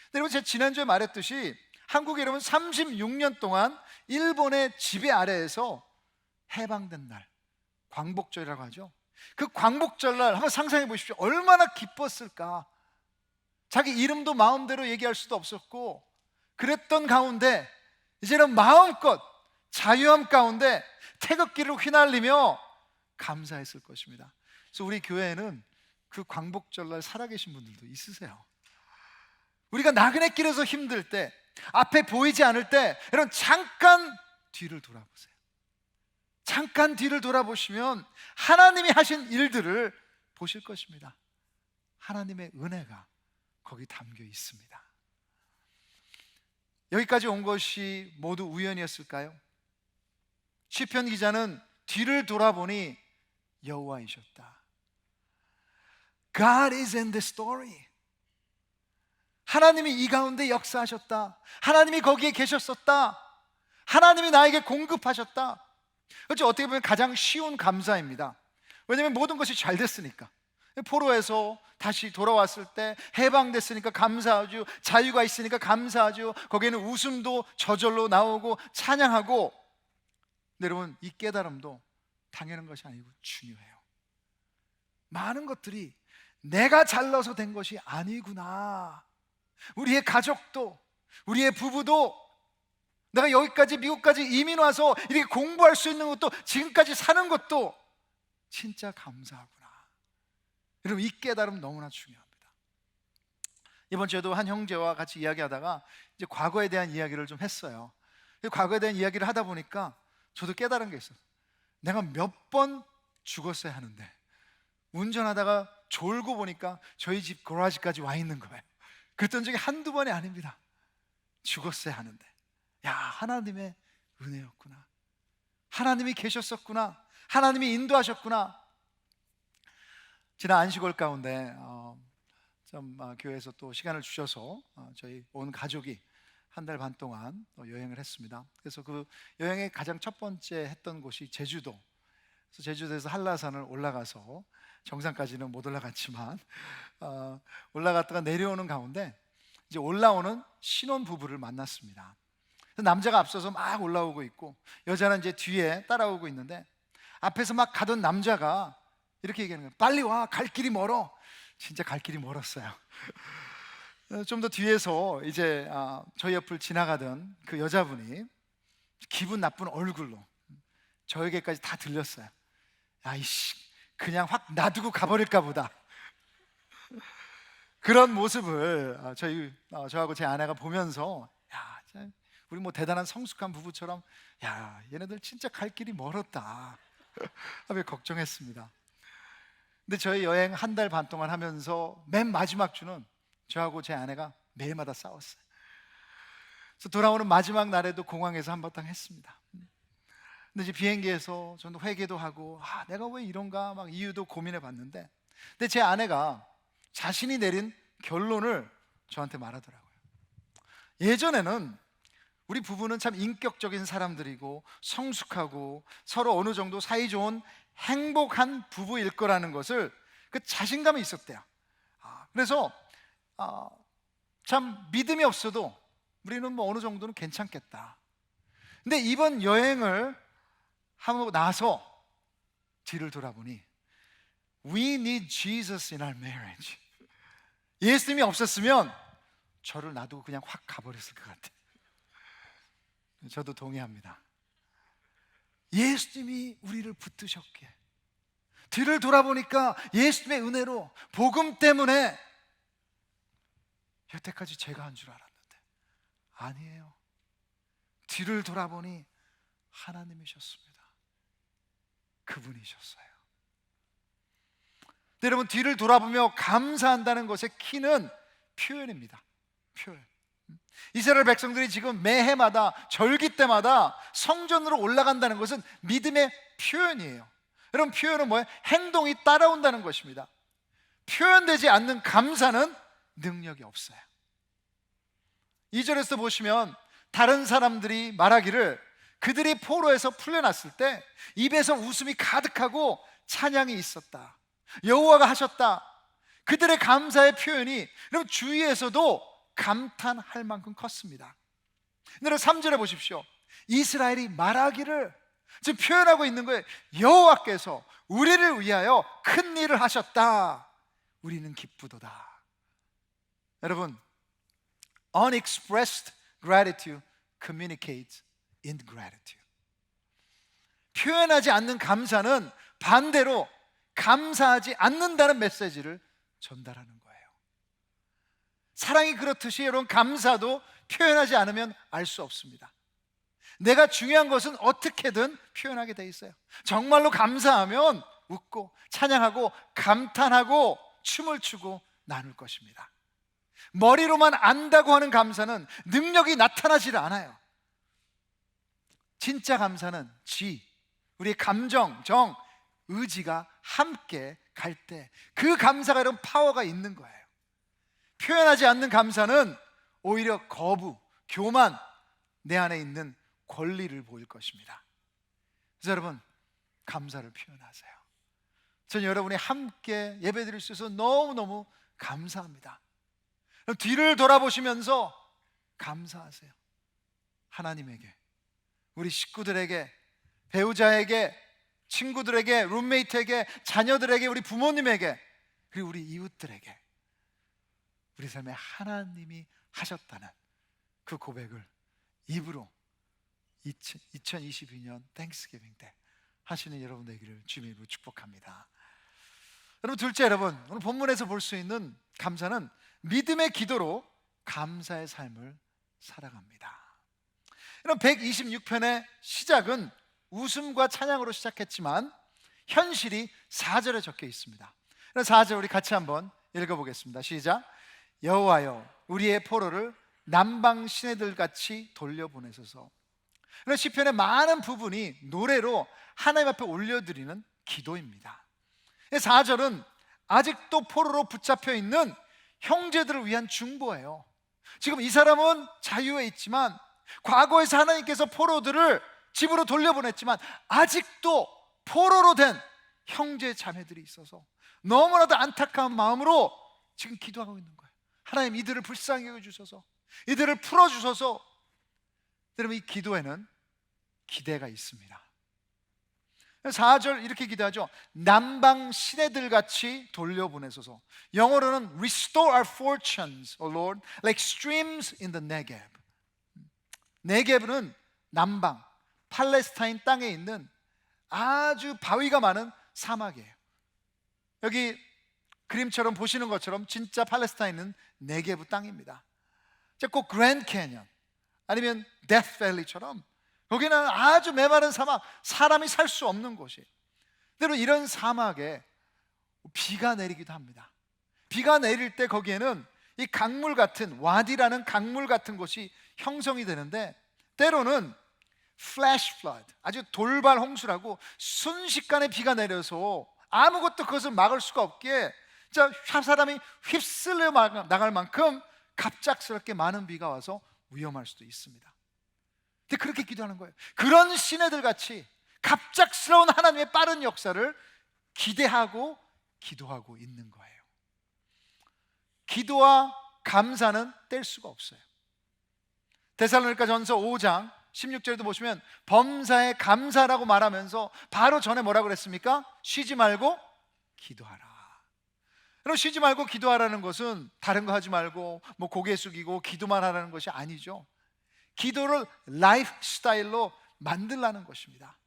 [SPEAKER 5] 근데 여러분, 제가 지난주에 말했듯이 한국이 여러분 36년 동안 일본의 지배 아래에서 해방된 날, 광복절이라고 하죠. 그 광복절날 한번 상상해 보십시오. 얼마나 기뻤을까. 자기 이름도 마음대로 얘기할 수도 없었고 그랬던 가운데 이제는 마음껏 자유함 가운데 태극기를 휘날리며 감사했을 것입니다. 그래서 우리 교회에는 그 광복절날 살아계신 분들도 있으세요. 우리가 나그네 길에서 힘들 때, 앞에 보이지 않을 때 여러분 잠깐 뒤를 돌아보세요. 잠깐 뒤를 돌아보시면 하나님이 하신 일들을 보실 것입니다. 하나님의 은혜가 거기 담겨 있습니다. 여기까지 온 것이 모두 우연이었을까요? 시편 기자는 뒤를 돌아보니 여호와이셨다. God is in the story. 하나님이 이 가운데 역사하셨다. 하나님이 거기에 계셨었다. 하나님이 나에게 공급하셨다. 그렇죠? 어떻게 보면 가장 쉬운 감사입니다. 왜냐하면 모든 것이 잘 됐으니까. 포로에서 다시 돌아왔을 때 해방됐으니까 감사하죠. 자유가 있으니까 감사하죠. 거기에는 웃음도 저절로 나오고 찬양하고. 근데 여러분, 이 깨달음도 당연한 것이 아니고 중요해요. 많은 것들이 내가 잘나서 된 것이 아니구나. 우리의 가족도, 우리의 부부도, 내가 여기까지 미국까지 이민 와서 이렇게 공부할 수 있는 것도, 지금까지 사는 것도 진짜 감사하구나. 여러분, 이 깨달음 너무나 중요합니다. 이번 주에도 한 형제와 같이 이야기하다가 이제 과거에 대한 이야기를 좀 했어요. 과거에 대한 이야기를 하다 보니까 저도 깨달은 게 있어요. 내가 몇 번 죽었어야 하는데 운전하다가 졸고 보니까 저희 집 거라지까지 와 있는 거예요. 그랬던 적이 한두 번이 아닙니다. 죽었어야 하는데, 야, 하나님의 은혜였구나. 하나님이 계셨었구나. 하나님이 인도하셨구나. 지난 안식월 가운데 교회에서 또 시간을 주셔서 저희 온 가족이 한 달 반 동안 여행을 했습니다. 그래서 그 여행의 가장 첫 번째 했던 곳이 제주도. 그래서 제주도에서 한라산을 올라가서, 정상까지는 못 올라갔지만 올라갔다가 내려오는 가운데 이제 올라오는 신혼 부부를 만났습니다. 남자가 앞서서 막 올라오고 있고 여자는 이제 뒤에 따라오고 있는데, 앞에서 막 가던 남자가 이렇게 얘기하는 거예요. 빨리 와, 갈 길이 멀어. 진짜 갈 길이 멀었어요. 좀 더 뒤에서 이제 저희 옆을 지나가던 그 여자분이 기분 나쁜 얼굴로 저에게까지 다 들렸어요. 아이씨, 그냥 확 놔두고 가버릴까 보다. 그런 모습을 저하고 제 아내가 보면서, 야, 우리 뭐 대단한 성숙한 부부처럼, 야, 얘네들 진짜 갈 길이 멀었다 하며 걱정했습니다. 근데 저희 여행 한 달 반 동안 하면서 맨 마지막 주는 저하고 제 아내가 매일마다 싸웠어요. 그래서 돌아오는 마지막 날에도 공항에서 한바탕 했습니다. 근데 이제 비행기에서 저는 회개도 하고, 내가 왜 이런가 막 이유도 고민해 봤는데, 근데 제 아내가 자신이 내린 결론을 저한테 말하더라고요. 예전에는 우리 부부는 참 인격적인 사람들이고 성숙하고 서로 어느 정도 사이좋은 행복한 부부일 거라는 것을 그 자신감이 있었대요. 그래서 참 믿음이 없어도 우리는 뭐 어느 정도는 괜찮겠다. 근데 이번 여행을 하고 나서 뒤를 돌아보니 We need Jesus in our marriage. 예수님이 없었으면 저를 놔두고 그냥 확 가버렸을 것 같아요. 저도 동의합니다. 예수님이 우리를 붙드셨기에 뒤를 돌아보니까 예수님의 은혜로 복음 때문에 여태까지 제가 한 줄 알았는데 아니에요. 뒤를 돌아보니 하나님이셨습니다. 그분이셨어요. 여러분, 뒤를 돌아보며 감사한다는 것의 키는 표현입니다. 표현. 이스라엘 백성들이 지금 매해마다 절기 때마다 성전으로 올라간다는 것은 믿음의 표현이에요. 여러분, 표현은 뭐예요? 행동이 따라온다는 것입니다. 표현되지 않는 감사는 능력이 없어요. 2절에서 보시면 다른 사람들이 말하기를 그들이 포로에서 풀려났을 때 입에서 웃음이 가득하고 찬양이 있었다. 여호와가 하셨다. 그들의 감사의 표현이 여러분 주위에서도 감탄할 만큼 컸습니다. 여러분 3절에 보십시오. 이스라엘이 말하기를 지금 표현하고 있는 거예요. 여호와께서 우리를 위하여 큰 일을 하셨다. 우리는 기쁘도다. 여러분, unexpressed gratitude communicates ingratitude. 표현하지 않는 감사는 반대로 감사하지 않는다는 메시지를 전달하는 거예요. 사랑이 그렇듯이 여러분 감사도 표현하지 않으면 알 수 없습니다. 내가 중요한 것은 어떻게든 표현하게 돼 있어요. 정말로 감사하면 웃고 찬양하고 감탄하고 춤을 추고 나눌 것입니다. 머리로만 안다고 하는 감사는 능력이 나타나질 않아요. 진짜 감사는 우리의 감정, 정, 의지가 함께 갈 때 그 감사가 이런 파워가 있는 거예요. 표현하지 않는 감사는 오히려 거부, 교만, 내 안에 있는 권리를 보일 것입니다. 그래서 여러분, 감사를 표현하세요. 저는 여러분이 함께 예배드릴 수 있어서 너무너무 감사합니다. 뒤를 돌아보시면서 감사하세요. 하나님에게, 우리 식구들에게, 배우자에게, 친구들에게, 룸메이트에게, 자녀들에게, 우리 부모님에게, 그리고 우리 이웃들에게 우리 삶에 하나님이 하셨다는 그 고백을 입으로 2022년 땡스기빙 때 하시는 여러분 되기를 주님의 이름으로 축복합니다. 여러분, 둘째, 여러분 오늘 본문에서 볼 수 있는 감사는 믿음의 기도로 감사의 삶을 살아갑니다. 여러분, 126편의 시작은 웃음과 찬양으로 시작했지만 현실이 4절에 적혀 있습니다. 4절 우리 같이 한번 읽어보겠습니다. 시작. 여호와여 우리의 포로를 남방 시내들같이 돌려보내소서. 시편의 많은 부분이 노래로 하나님 앞에 올려드리는 기도입니다. 4절은 아직도 포로로 붙잡혀 있는 형제들을 위한 중보예요. 지금 이 사람은 자유에 있지만 과거에서 하나님께서 포로들을 집으로 돌려보냈지만 아직도 포로로 된 형제 자매들이 있어서 너무나도 안타까운 마음으로 지금 기도하고 있는 거예요. 하나님, 이들을 불쌍히 여겨주셔서, 이들을 풀어주셔서. 여러분, 이 기도에는 기대가 있습니다. 4절 이렇게 기도하죠. 남방 시내들같이 돌려보내소서. 영어로는 Restore our fortunes, O Lord, like streams in the Negev. 네게브는 남방 팔레스타인 땅에 있는 아주 바위가 많은 사막이에요. 여기 그림처럼 보시는 것처럼 진짜 팔레스타인은 네게브 땅입니다. 꼭 그랜드 캐년 아니면 데스밸리처럼 거기는 아주 메마른 사막, 사람이 살 수 없는 곳이에요. 때로 이런 사막에 비가 내리기도 합니다. 비가 내릴 때 거기에는 이 강물 같은, 와디라는 강물 같은 곳이 형성이 되는데 때로는 플래시 플러드, 아주 돌발 홍수라고 순식간에 비가 내려서 아무것도 그것을 막을 수가 없기에 사람이 휩쓸려 나갈 만큼 갑작스럽게 많은 비가 와서 위험할 수도 있습니다. 근데 그렇게 기도하는 거예요. 그런 시내들 같이 갑작스러운 하나님의 빠른 역사를 기대하고 기도하고 있는 거예요. 기도와 감사는 뗄 수가 없어요. 데살로니가전서 5장 16절에도 보시면 범사에 감사라고 말하면서 바로 전에 뭐라고 그랬습니까? 쉬지 말고 기도하라. 여러분, 쉬지 말고 기도하라는 것은 다른 거 하지 말고 뭐 고개 숙이고 기도만 하라는 것이 아니죠. 기도를 라이프 스타일로 만들라는 것입니다.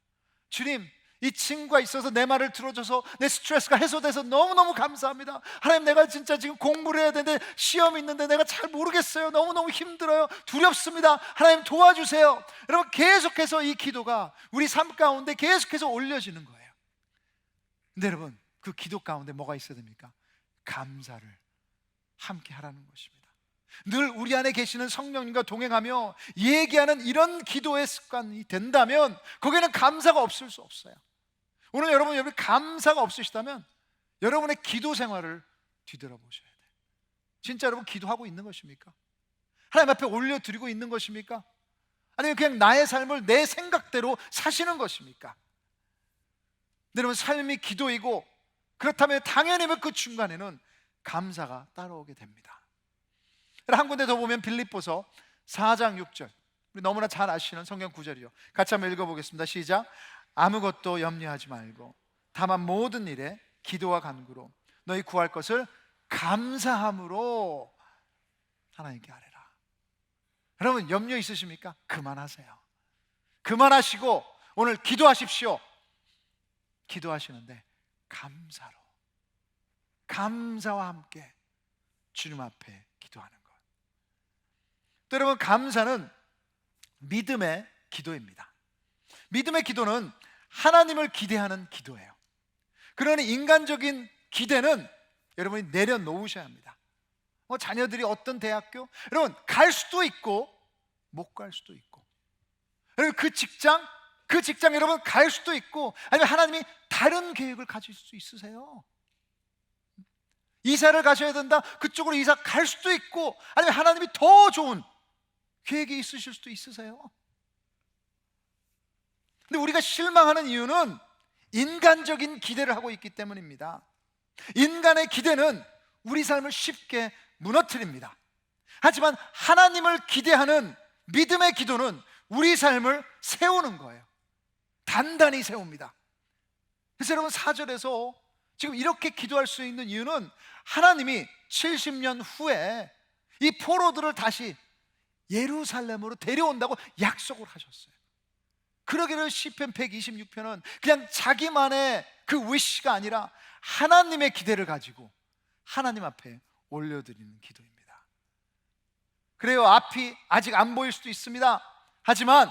[SPEAKER 5] 주님, 이 친구가 있어서 내 말을 들어줘서 내 스트레스가 해소돼서 너무너무 감사합니다. 하나님, 내가 진짜 지금 공부를 해야 되는데 시험이 있는데 내가 잘 모르겠어요. 너무너무 힘들어요. 두렵습니다. 하나님 도와주세요. 여러분, 계속해서 이 기도가 우리 삶 가운데 계속해서 올려지는 거예요. 근데 여러분, 그 기도 가운데 뭐가 있어야 됩니까? 감사를 함께 하라는 것입니다. 늘 우리 안에 계시는 성령님과 동행하며 얘기하는 이런 기도의 습관이 된다면 거기에는 감사가 없을 수 없어요. 오늘 여러분이 감사가 없으시다면 여러분의 기도 생활을 뒤돌아보셔야 돼요. 진짜 여러분 기도하고 있는 것입니까? 하나님 앞에 올려드리고 있는 것입니까? 아니면 그냥 나의 삶을 내 생각대로 사시는 것입니까? 여러분, 삶이 기도이고 그렇다면 당연히 그 중간에는 감사가 따라오게 됩니다. 한 군데 더 보면 빌립보서 4장 6절, 우리 너무나 잘 아시는 성경 구절이요. 같이 한번 읽어보겠습니다. 시작. 아무것도 염려하지 말고 다만 모든 일에 기도와 간구로 너희 구할 것을 감사함으로 하나님께 아뢰라. 여러분, 염려 있으십니까? 그만하세요. 그만하시고 오늘 기도하십시오. 기도하시는데 감사로, 감사와 함께 주님 앞에 기도하는 것. 또 여러분, 감사는 믿음의 기도입니다. 믿음의 기도는 하나님을 기대하는 기도예요. 그러니 인간적인 기대는 여러분이 내려놓으셔야 합니다. 자녀들이 어떤 대학교, 여러분 갈 수도 있고 못 갈 수도 있고, 여러분 그 직장 여러분 갈 수도 있고, 아니면 하나님이 다른 계획을 가질 수 있으세요. 이사를 가셔야 된다, 그쪽으로 이사 갈 수도 있고, 아니면 하나님이 더 좋은 계획이 있으실 수도 있으세요. 근데 우리가 실망하는 이유는 인간적인 기대를 하고 있기 때문입니다. 인간의 기대는 우리 삶을 쉽게 무너뜨립니다. 하지만 하나님을 기대하는 믿음의 기도는 우리 삶을 세우는 거예요. 단단히 세웁니다. 그래서 여러분, 4절에서 지금 이렇게 기도할 수 있는 이유는 하나님이 70년 후에 이 포로들을 다시 예루살렘으로 데려온다고 약속을 하셨어요. 그러기를 시편 126편은 그냥 자기만의 그 위시가 아니라 하나님의 기대를 가지고 하나님 앞에 올려드리는 기도입니다. 그래요, 앞이 아직 안 보일 수도 있습니다. 하지만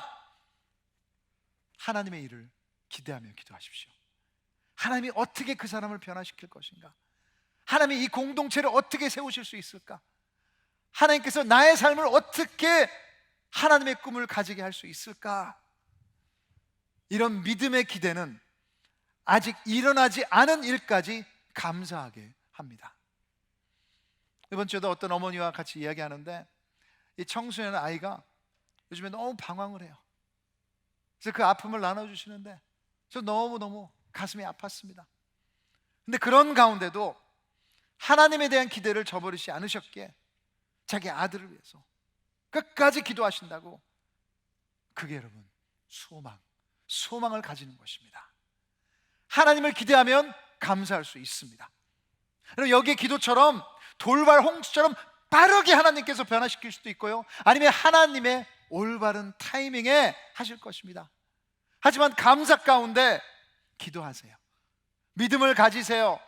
[SPEAKER 5] 하나님의 일을 기대하며 기도하십시오. 하나님이 어떻게 그 사람을 변화시킬 것인가? 하나님이 이 공동체를 어떻게 세우실 수 있을까? 하나님께서 나의 삶을 어떻게 하나님의 꿈을 가지게 할 수 있을까? 이런 믿음의 기대는 아직 일어나지 않은 일까지 감사하게 합니다. 이번 주에도 어떤 어머니와 같이 이야기하는데, 이 청소년 아이가 요즘에 너무 방황을 해요. 그래서 그 아픔을 나눠주시는데 저 너무너무 가슴이 아팠습니다. 근데 그런 가운데도 하나님에 대한 기대를 저버리지 않으셨기에 자기 아들을 위해서 끝까지 기도하신다고. 그게 여러분 소망을 가지는 것입니다. 하나님을 기대하면 감사할 수 있습니다. 여러분, 여기에 기도처럼 돌발 홍수처럼 빠르게 하나님께서 변화시킬 수도 있고요, 아니면 하나님의 올바른 타이밍에 하실 것입니다. 하지만 감사 가운데 기도하세요. 믿음을 가지세요.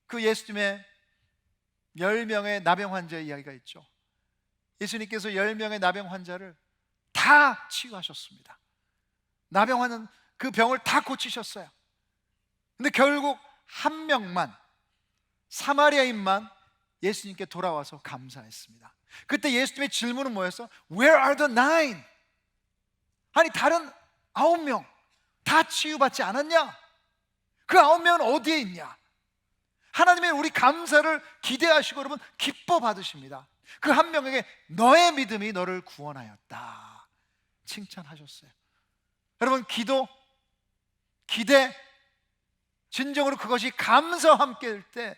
[SPEAKER 5] 그 예수님의 10명의 나병 환자의 이야기가 있죠. 예수님께서 10명의 나병 환자를 다 치유하셨습니다. 나병하는 그 병을 다 고치셨어요. 근데 결국 한 명만, 사마리아인만 예수님께 돌아와서 감사했습니다. 그때 예수님의 질문은 뭐였어? Where are the 9? 아니 다른 9명 다 치유받지 않았냐? 그 9명은 어디에 있냐? 하나님의 우리 감사를 기대하시고 여러분 기뻐 받으십니다. 그 한 명에게 너의 믿음이 너를 구원하였다 칭찬하셨어요. 여러분 기도, 기대, 진정으로 그것이 감사와 함께일 때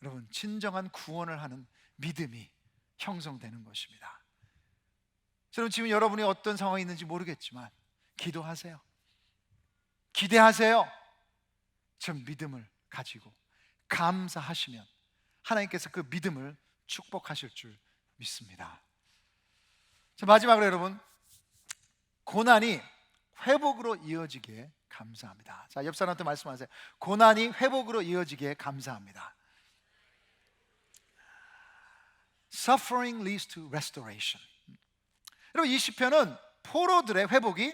[SPEAKER 5] 여러분 진정한 구원을 하는 믿음이 형성되는 것입니다. 여러분 지금 여러분이 어떤 상황이 있는지 모르겠지만 기도하세요. 기대하세요. 전 믿음을 가지고 감사하시면 하나님께서 그 믿음을 축복하실 줄 믿습니다. 자, 마지막으로 여러분 고난이 회복으로 이어지기에 감사합니다. 자, 옆 사람한테 말씀하세요. 고난이 회복으로 이어지기에 감사합니다. Suffering leads to restoration. 여러분 이 시편은 포로들의 회복이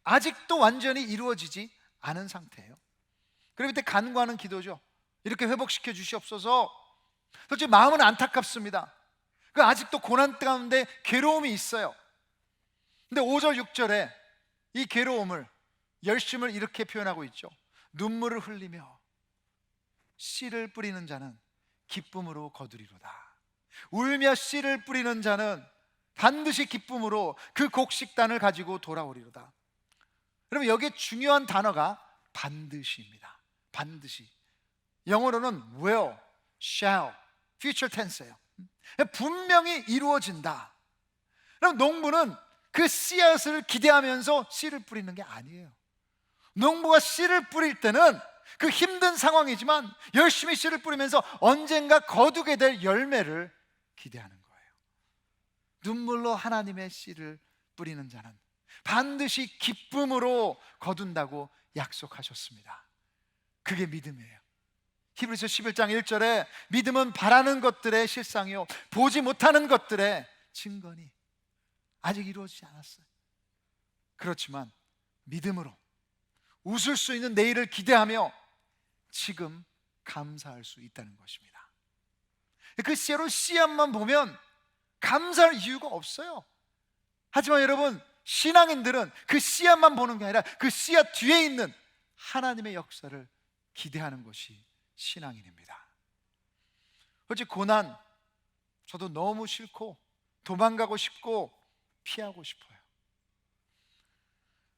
[SPEAKER 5] 아직도 완전히 이루어지지 않은 상태예요. 그리고 이때 간구하는 기도죠. 이렇게 회복시켜 주시옵소서. 솔직히 마음은 안타깝습니다. 그 아직도 고난 가운데 괴로움이 있어요. 근데 5절 6절에 이 괴로움을, 열심을 이렇게 표현하고 있죠. 눈물을 흘리며 씨를 뿌리는 자는 기쁨으로 거두리로다. 울며 씨를 뿌리는 자는 반드시 기쁨으로 그 곡식단을 가지고 돌아오리로다. 여러분 여기에 중요한 단어가 반드시입니다. 반드시. 영어로는 will, shall, future tense예요. 분명히 이루어진다. 그럼 농부는 그 씨앗을 기대하면서 씨를 뿌리는 게 아니에요. 농부가 씨를 뿌릴 때는 그 힘든 상황이지만 열심히 씨를 뿌리면서 언젠가 거두게 될 열매를 기대하는 거예요. 눈물로 하나님의 씨를 뿌리는 자는 반드시 기쁨으로 거둔다고 약속하셨습니다. 그게 믿음이에요. 히브리서 11장 1절에 믿음은 바라는 것들의 실상이요 보지 못하는 것들의 증거니. 아직 이루어지지 않았어요. 그렇지만 믿음으로 웃을 수 있는 내일을 기대하며 지금 감사할 수 있다는 것입니다. 그 씨로 씨앗만 보면 감사할 이유가 없어요. 하지만 여러분 신앙인들은 그 씨앗만 보는 게 아니라 그 씨앗 뒤에 있는 하나님의 역사를 기대하는 것이 신앙인입니다. 어제 고난 저도 너무 싫고 도망가고 싶고 피하고 싶어요.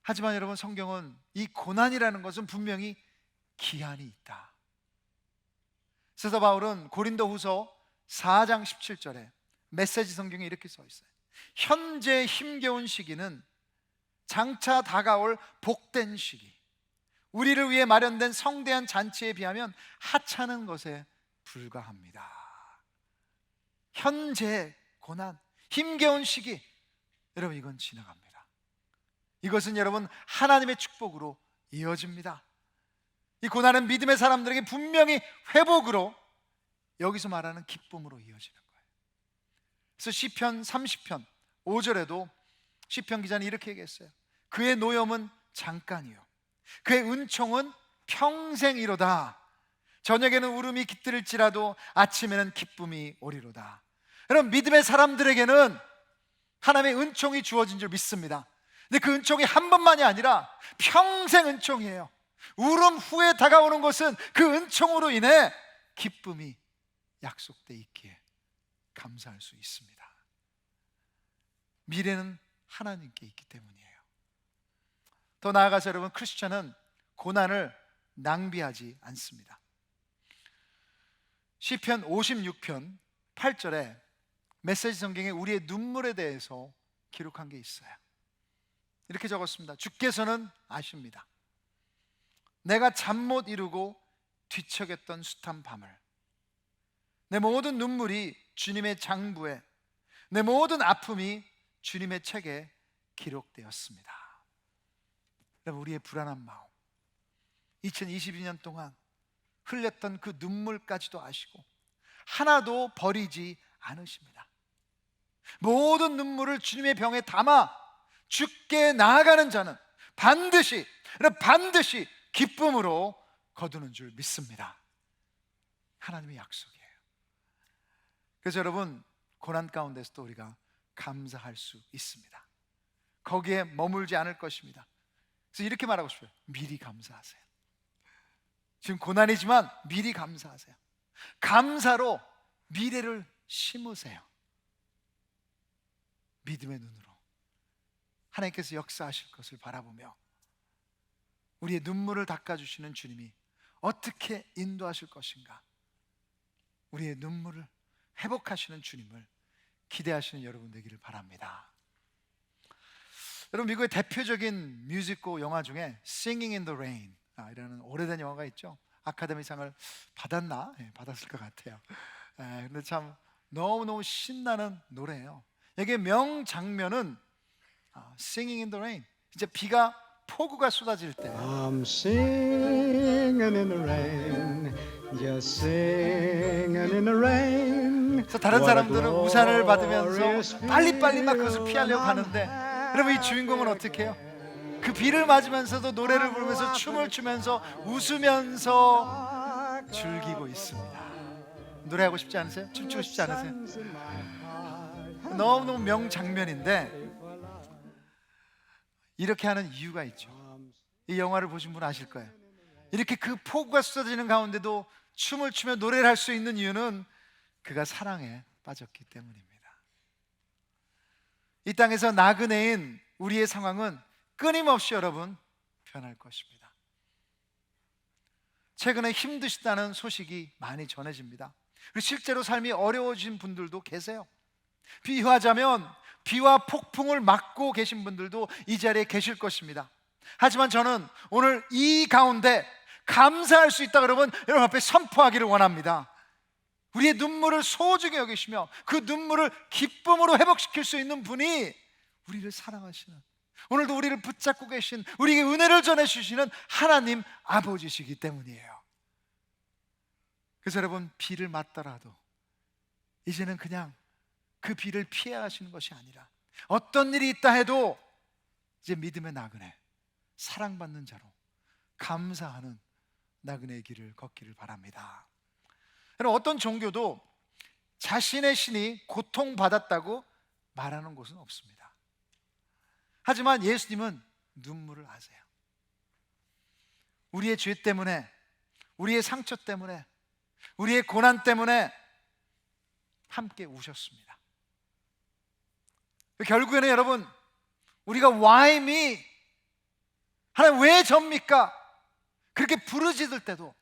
[SPEAKER 5] 하지만 여러분 성경은 이 고난이라는 것은 분명히 기한이 있다. 사도 바울은 고린도후서 4장 17절에 메시지 성경에 이렇게 써 있어요. 현재 힘겨운 시기는 장차 다가올 복된 시기, 우리를 위해 마련된 성대한 잔치에 비하면 하찮은 것에 불과합니다. 현재 고난, 힘겨운 시기, 여러분 이건 지나갑니다. 이것은 여러분 하나님의 축복으로 이어집니다. 이 고난은 믿음의 사람들에게 분명히 회복으로, 여기서 말하는 기쁨으로 이어지는 거예요. 그래서 시편 30편 5절에도 시편 기자는 이렇게 얘기했어요. 그의 노염은 잠깐이요 그의 은총은 평생이로다. 저녁에는 울음이 깃들일지라도 아침에는 기쁨이 오리로다. 여러분 믿음의 사람들에게는 하나님의 은총이 주어진 줄 믿습니다. 근데 그 은총이 한 번만이 아니라 평생 은총이에요. 울음 후에 다가오는 것은 그 은총으로 인해 기쁨이 약속돼 있기에 감사할 수 있습니다. 미래는 하나님께 있기 때문이에요. 더 나아가서 여러분 크리스천은 고난을 낭비하지 않습니다. 시편 56편 8절에 메시지 성경에 우리의 눈물에 대해서 기록한 게 있어요. 이렇게 적었습니다. 주께서는 아십니다. 내가 잠 못 이루고 뒤척였던 숱한 밤을, 내 모든 눈물이 주님의 장부에, 내 모든 아픔이 주님의 책에 기록되었습니다. 여러분 우리의 불안한 마음, 2022년 동안 흘렸던 그 눈물까지도 아시고 하나도 버리지 않으십니다. 모든 눈물을 주님의 병에 담아 주께 나아가는 자는 반드시 기쁨으로 거두는 줄 믿습니다. 하나님의 약속이에요. 그래서 여러분 고난 가운데서도 우리가 감사할 수 있습니다. 거기에 머물지 않을 것입니다. 그래서 이렇게 말하고 싶어요. 미리 감사하세요. 지금 고난이지만 미리 감사하세요. 감사로 미래를 심으세요. 믿음의 눈으로 하나님께서 역사하실 것을 바라보며 우리의 눈물을 닦아주시는 주님이 어떻게 인도하실 것인가, 우리의 눈물을 회복하시는 주님을 기대하시는 여러분 되기를 바랍니다. 여러분, 미국의 대표적인 뮤지컬 영화 중에 Singing in the Rain 이라는 오래된 영화가 있죠. 아카데미상을 받았나? 네, 받았을 것 같아요. 근데 참 너무너무 신나는 노래예요. 여기에 명장면은 Singing in the Rain, 이제 비가 폭우가 쏟아질 때
[SPEAKER 9] I'm singing in the rain, just singing in the rain.
[SPEAKER 5] 그래서 다른 사람들은 우산을 받으면서 빨리빨리 막 그것을 피하려고 하는데, 여러분 이 주인공은 어떻게 해요? 그 비를 맞으면서도 노래를 부르면서 춤을 추면서 웃으면서 즐기고 있습니다. 노래하고 싶지 않으세요? 춤추고 싶지 않으세요? 너무너무 명장면인데 이렇게 하는 이유가 있죠. 이 영화를 보신 분 아실 거예요. 이렇게 그 폭우가 쏟아지는 가운데도 춤을 추며 노래를 할 수 있는 이유는 그가 사랑에 빠졌기 때문입니다. 이 땅에서 나그네인 우리의 상황은 끊임없이 여러분 변할 것입니다. 최근에 힘드시다는 소식이 많이 전해집니다. 그리고 실제로 삶이 어려워진 분들도 계세요. 비유하자면 비와 폭풍을 맞고 계신 분들도 이 자리에 계실 것입니다. 하지만 저는 오늘 이 가운데 감사할 수 있다 그러면 여러분 앞에 선포하기를 원합니다. 우리의 눈물을 소중히 여기시며 그 눈물을 기쁨으로 회복시킬 수 있는 분이 우리를 사랑하시는, 오늘도 우리를 붙잡고 계신, 우리에게 은혜를 전해주시는 하나님 아버지시기 때문이에요. 그래서 여러분, 비를 맞더라도 이제는 그냥 그 비를 피해 가시는 것이 아니라 어떤 일이 있다 해도 이제 믿음의 나그네, 사랑받는 자로 감사하는 나그네의 길을 걷기를 바랍니다. 여러분, 어떤 종교도 자신의 신이 고통받았다고 말하는 곳은 없습니다. 하지만 예수님은 눈물을 아세요. 우리의 죄 때문에, 우리의 상처 때문에, 우리의 고난 때문에 함께 우셨습니다. 결국에는 여러분, 우리가 Why me? 하나님 왜 접니까? 그렇게 부르짖을 때도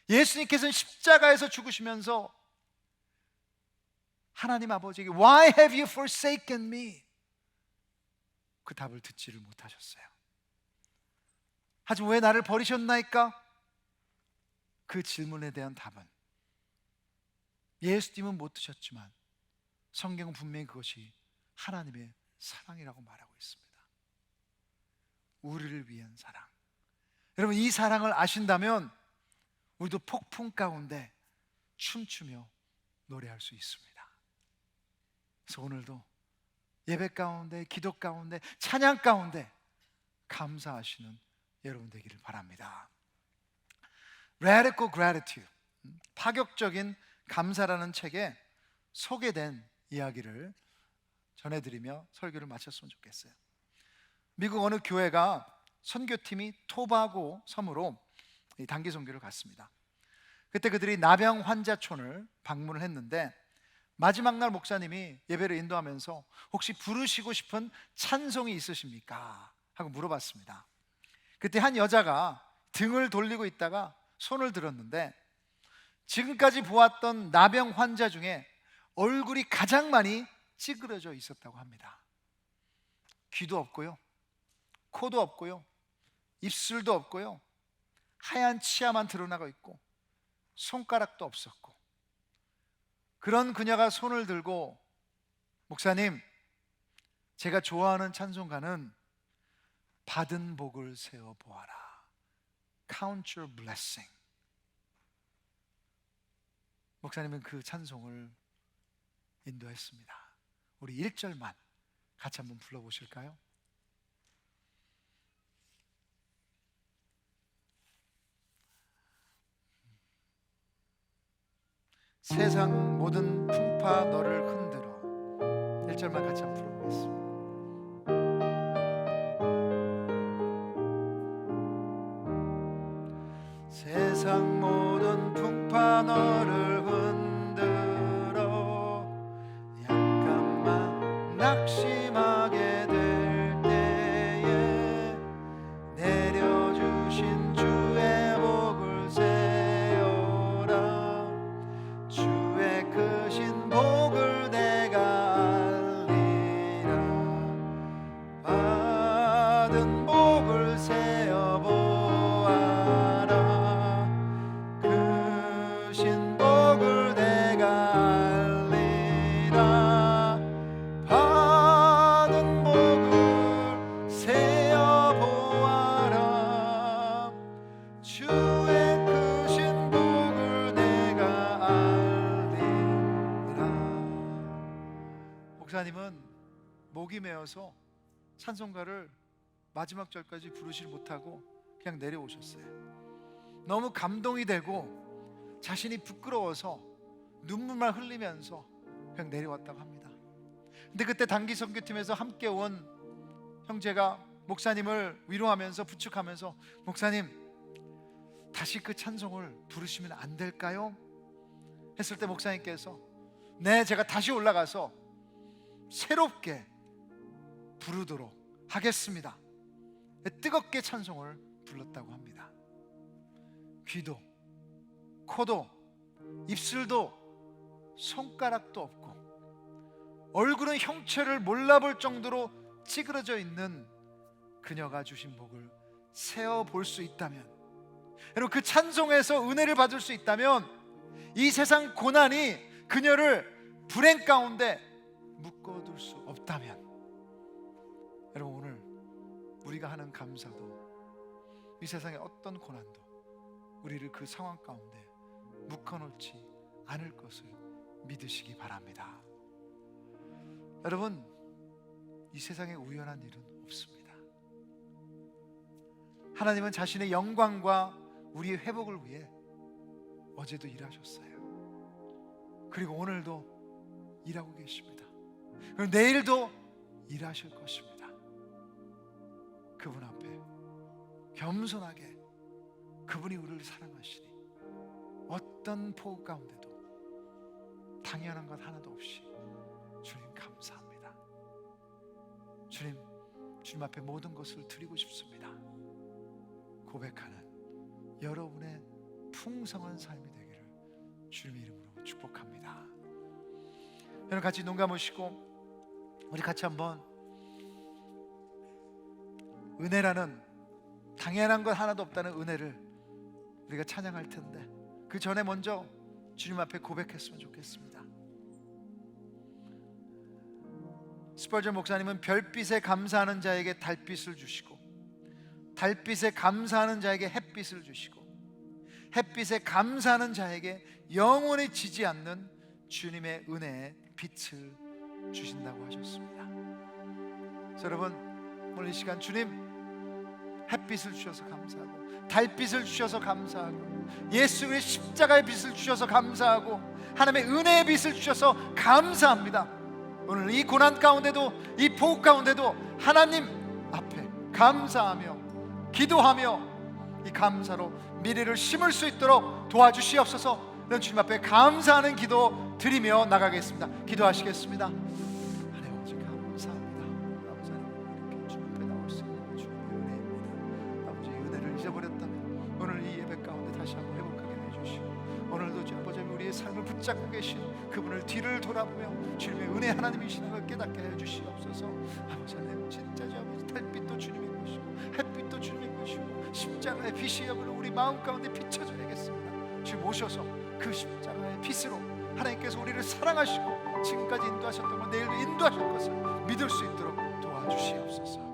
[SPEAKER 5] 예수님께서는 십자가에서 죽으시면서 하나님 아버지에게 Why have you forsaken me? 그 답을 듣지를 못하셨어요. 하지만 왜 나를 버리셨나이까? 그 질문에 대한 답은 예수님은 못 드셨지만 성경은 분명히 그것이 하나님의 사랑이라고 말하고 있습니다. 우리를 위한 사랑. 여러분, 이 사랑을 아신다면 우리도 폭풍 가운데 춤추며 노래할 수 있습니다. 그래서 오늘도 예배 가운데, 기도 가운데, 찬양 가운데 감사하시는 여러분 되기를 바랍니다. Radical Gratitude, 파격적인 감사라는 책에 소개된 이야기를 전해드리며 설교를 마쳤으면 좋겠어요. 미국 어느 교회가 선교팀이 토바고 섬으로 단기 선교를 갔습니다. 그때 그들이 나병 환자촌을 방문을 했는데 마지막 날 목사님이 예배를 인도하면서 혹시 부르시고 싶은 찬송이 있으십니까? 하고 물어봤습니다. 그때 한 여자가 등을 돌리고 있다가 손을 들었는데 지금까지 보았던 나병 환자 중에 얼굴이 가장 많이 찌그러져 있었다고 합니다. 귀도 없고요, 코도 없고요, 입술도 없고요, 하얀 치아만 드러나고 있고 손가락도 없었고, 그런 그녀가 손을 들고 목사님, 제가 좋아하는 찬송가는 받은 복을 세어 보아라, Count your blessing. 목사님은 그 찬송을 인도했습니다. 우리 1절만 같이 한번 불러보실까요? 세상 모든 풍파 너를 흔들어. 1절만 같이 한번 불러보겠습니다. 세상 낙심하게 될 때에 내려주신 주의 복을 세어라. 주의 크신 복을 내가 알리라. 받은 복을 세어보아라. 크신 복을 내가 알리라. 받은 복을 세어보아라. 주의 크신 복을 내가 알리라. 목사님은 목이 메어서 찬송가를 마지막 절까지 부르질 못하고 그냥 내려오셨어요. 너무 감동이 되고 자신이 부끄러워서 눈물만 흘리면서 그냥 내려왔다고 합니다. 근데 그때 단기 선교팀에서 함께 온 형제가 목사님을 위로하면서 부축하면서, 목사님 다시 그 찬송을 부르시면 안 될까요? 했을 때 목사님께서 네, 제가 다시 올라가서 새롭게 부르도록 하겠습니다. 뜨겁게 찬송을 불렀다고 합니다. 귀도, 코도, 입술도, 손가락도 없고 얼굴은 형체를 몰라볼 정도로 찌그러져 있는 그녀가 주신 복을 세어볼 수 있다면, 여러분 그 찬송에서 은혜를 받을 수 있다면, 이 세상 고난이 그녀를 불행 가운데 묶어둘 수 없다면, 여러분 오늘 우리가 하는 감사도 이 세상의 어떤 고난도 우리를 그 상황 가운데 묶어놓지 않을 것을 믿으시기 바랍니다. 여러분, 이 세상에 우연한 일은 없습니다. 하나님은 자신의 영광과 우리의 회복을 위해 어제도 일하셨어요. 그리고 오늘도 일하고 계십니다. 그리고 내일도 일하실 것입니다. 그분 앞에 겸손하게 그분이 우리를 사랑하시니 어떤 포구 가운데도 당연한 것 하나도 없이 주님 감사합니다. 주님 앞에 모든 것을 드리고 싶습니다. 고백하는 여러분의 풍성한 삶이 되기를 주님의 이름으로 축복합니다. 여러분 같이 눈 감으시고 우리 같이 한번 은혜라는, 당연한 것 하나도 없다는 은혜를 우리가 찬양할 텐데, 그 전에 먼저 주님 앞에 고백했으면 좋겠습니다. 스펄전 목사님은 별빛에 감사하는 자에게 달빛을 주시고, 달빛에 감사하는 자에게 햇빛을 주시고, 햇빛에 감사하는 자에게 영원히 지지 않는 주님의 은혜의 빛을 주신다고 하셨습니다. 그래서 여러분 오늘 이 시간 주님 햇빛을 주셔서 감사하고, 달빛을 주셔서 감사하고, 예수의 십자가의 빛을 주셔서 감사하고, 하나님의 은혜의 빛을 주셔서 감사합니다. 오늘 이 고난 가운데도, 이 폭우 가운데도 하나님 앞에 감사하며 기도하며 이 감사로 미래를 심을 수 있도록 도와주시옵소서. 이런 주님 앞에 감사하는 기도 드리며 나가겠습니다. 기도하시겠습니다. 하나님 아버지 감사합니다. 아버지 이렇게 주님 앞에 나올 수 있는 주님의 은혜입니다. 아버지 은혜를 잊어버렸다면 오늘 이 예배 가운데 다시 한번 회복하게 해주시고, 오늘도 주 아버지 우리의 삶을 붙잡고 계신 그분을 뒤를 돌아보며 주님의 은혜 하나님이시는 걸 깨닫게 해주시옵소서. 아버지 하나님 진짜 주 아버지 달빛도 주님의 것이고 햇빛도 주님의 것이고 십자가의 빛이 우리 마음 가운데 비춰져야겠습니다. 주님 오셔서 그 십자가의 빛으로 하나님께서 우리를 사랑하시고 지금까지 인도하셨던 걸 내일도 인도하실 것을 믿을 수 있도록 도와주시옵소서.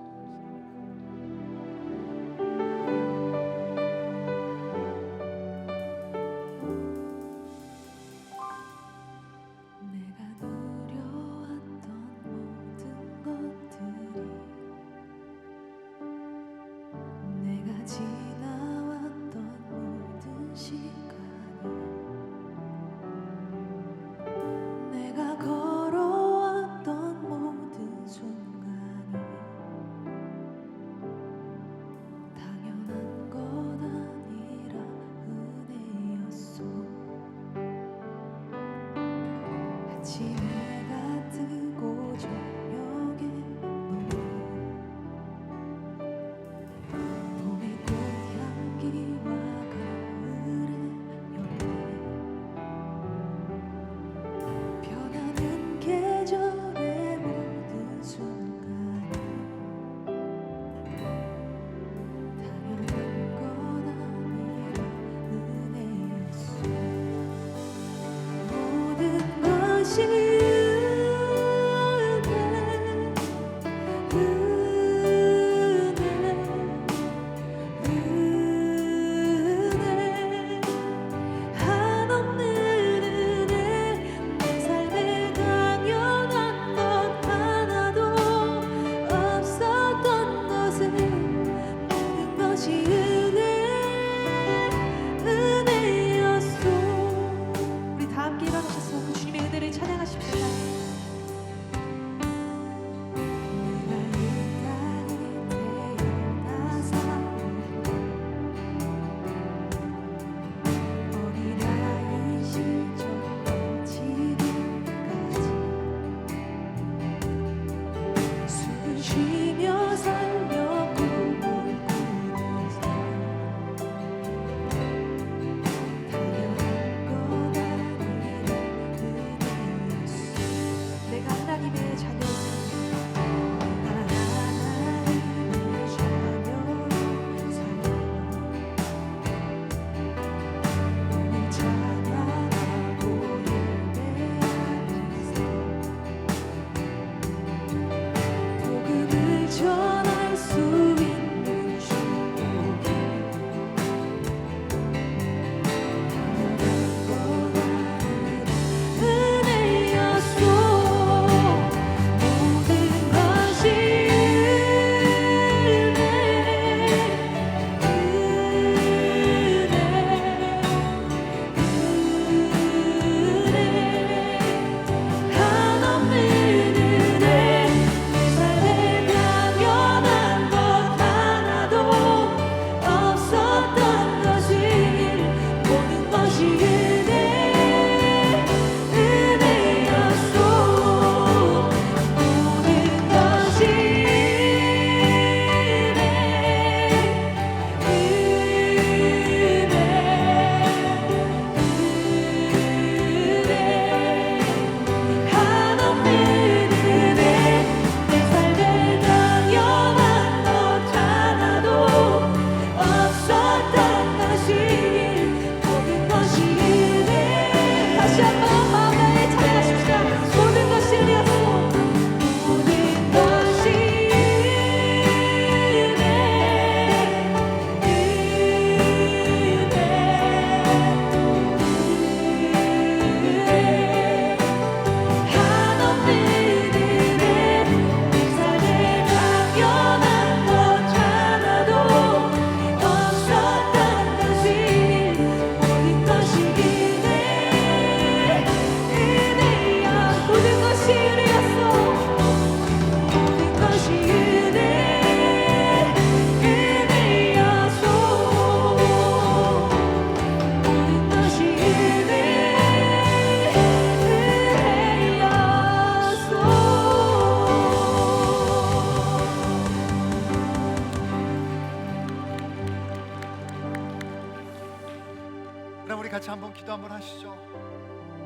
[SPEAKER 5] 같이 한번 기도 한번 하시죠.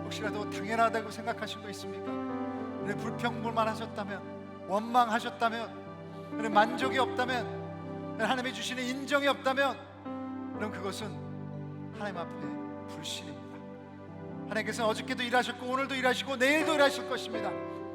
[SPEAKER 5] 혹시라도 당연하다고 생각하신 거 있습니까? 불평불만 하셨다면, 원망하셨다면, 만족이 없다면, 하나님이 주시는 인정이 없다면, 그럼 그것은 하나님 앞에 불신입니다. 하나님께서는 어저께도 일하셨고 오늘도 일하시고 내일도 일하실 것입니다.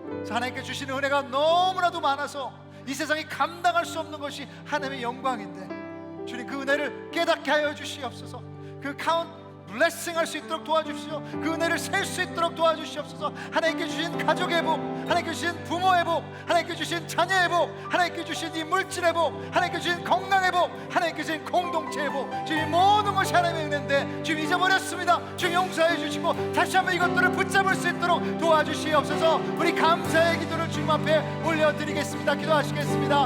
[SPEAKER 5] 그래서 하나님께 주시는 은혜가 너무나도 많아서 이 세상이 감당할 수 없는 것이 하나님의 영광인데, 주님 그 은혜를 깨닫게 하여 주시옵소서. 그 카운트 블레싱 할 수 있도록 도와주시오. 그 은혜를 셀 수 있도록 도와주시옵소서. 하나님께 주신 가족의 복, 하나님께 주신 부모의 복, 하나님께 주신 자녀의 복, 하나님께 주신 이 물질의 복, 하나님께 주신 건강의 복, 하나님께 주신 공동체의 복, 주님 모든 것이 하나님의 은혜인데 주님 잊어버렸습니다. 주님 용서해 주시고 다시 한번 이것들을 붙잡을 수 있도록 도와주시옵소서. 우리 감사의 기도를 주님 앞에 올려드리겠습니다. 기도하시겠습니다.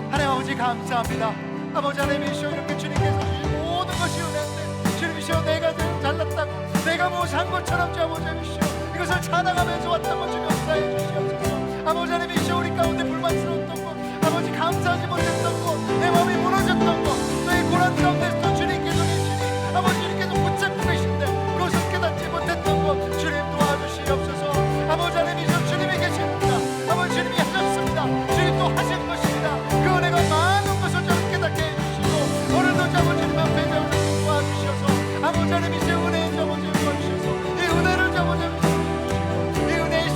[SPEAKER 5] 하나님 아버지 감사합니다. 아버지 하나님이시여, 이렇게 주님께서 주신 모든 것이 은혜인데 주님이시여, 내가 잘났다고, 내가 무엇한 것처럼 주 아버지 하나님이시여 이것을 찬양하면서 왔다고 주님 역사해 주시옵소서. 아버지 하나님이시여, 우리 가운데 불만스러웠던 것, 아버지 감사하지 못했던 것, 내 마음이 무너졌던 것, 너의 고난 가운데서 주님께서 계시니 아버지 주님께서 붙잡고 계신데 그것을 깨닫지 못했던 것 주님 도와주시옵소서. 아버지 하나님이시여, 주님이 계십니다. 아버지 주님이 하셨습니다. 주님 또 하실 것입니다. 그 은혜가 많은 것을 저를 깨닫게 해주시고 오늘도 아버지 주님 앞에 저를 도와주셔서 아버지 하나님이시여 은혜의 아버지 도와주셔서 이 은혜를 아버지 주시고 이 은혜의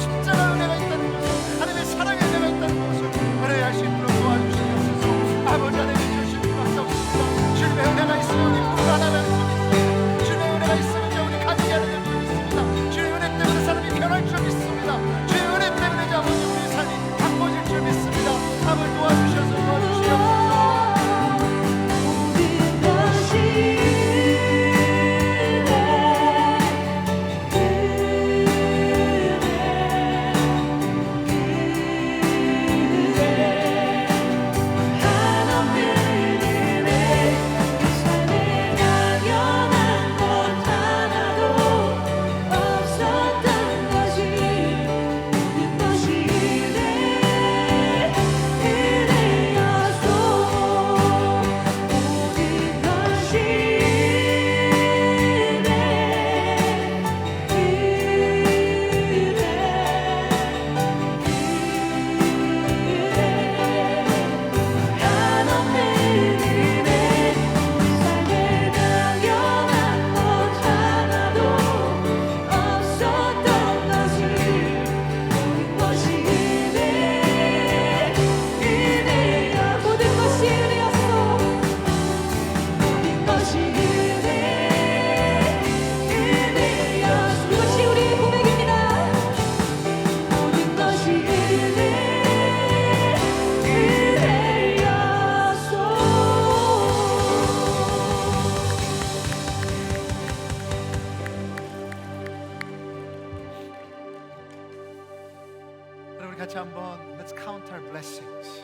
[SPEAKER 5] 우리 같이 한번 Let's count our blessings.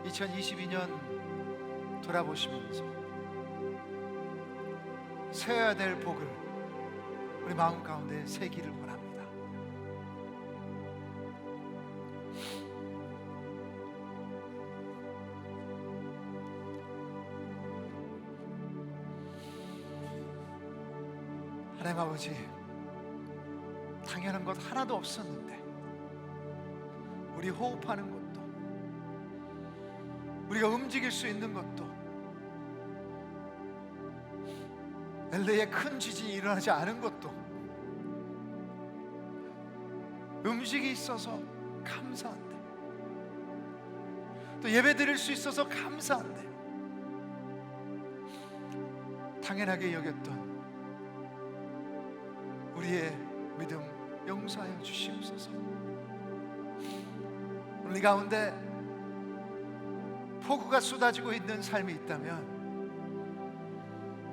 [SPEAKER 5] 2022년 돌아보시면서 세워야 될 복을 우리 마음 가운데 새기를 원합니다. 하나님 아버지, 당연한 것 하나도 없었는데 우리 호흡하는 것도, 우리가 움직일 수 있는 것도, LA에 큰 지진이 일어나지 않은 것도 음식이 있어서 감사한데, 또 예배 드릴 수 있어서 감사한데, 당연하게 여겼던 우리의 믿음 용서하여 주시옵소서. 우리 가운데 폭우가 쏟아지고 있는 삶이 있다면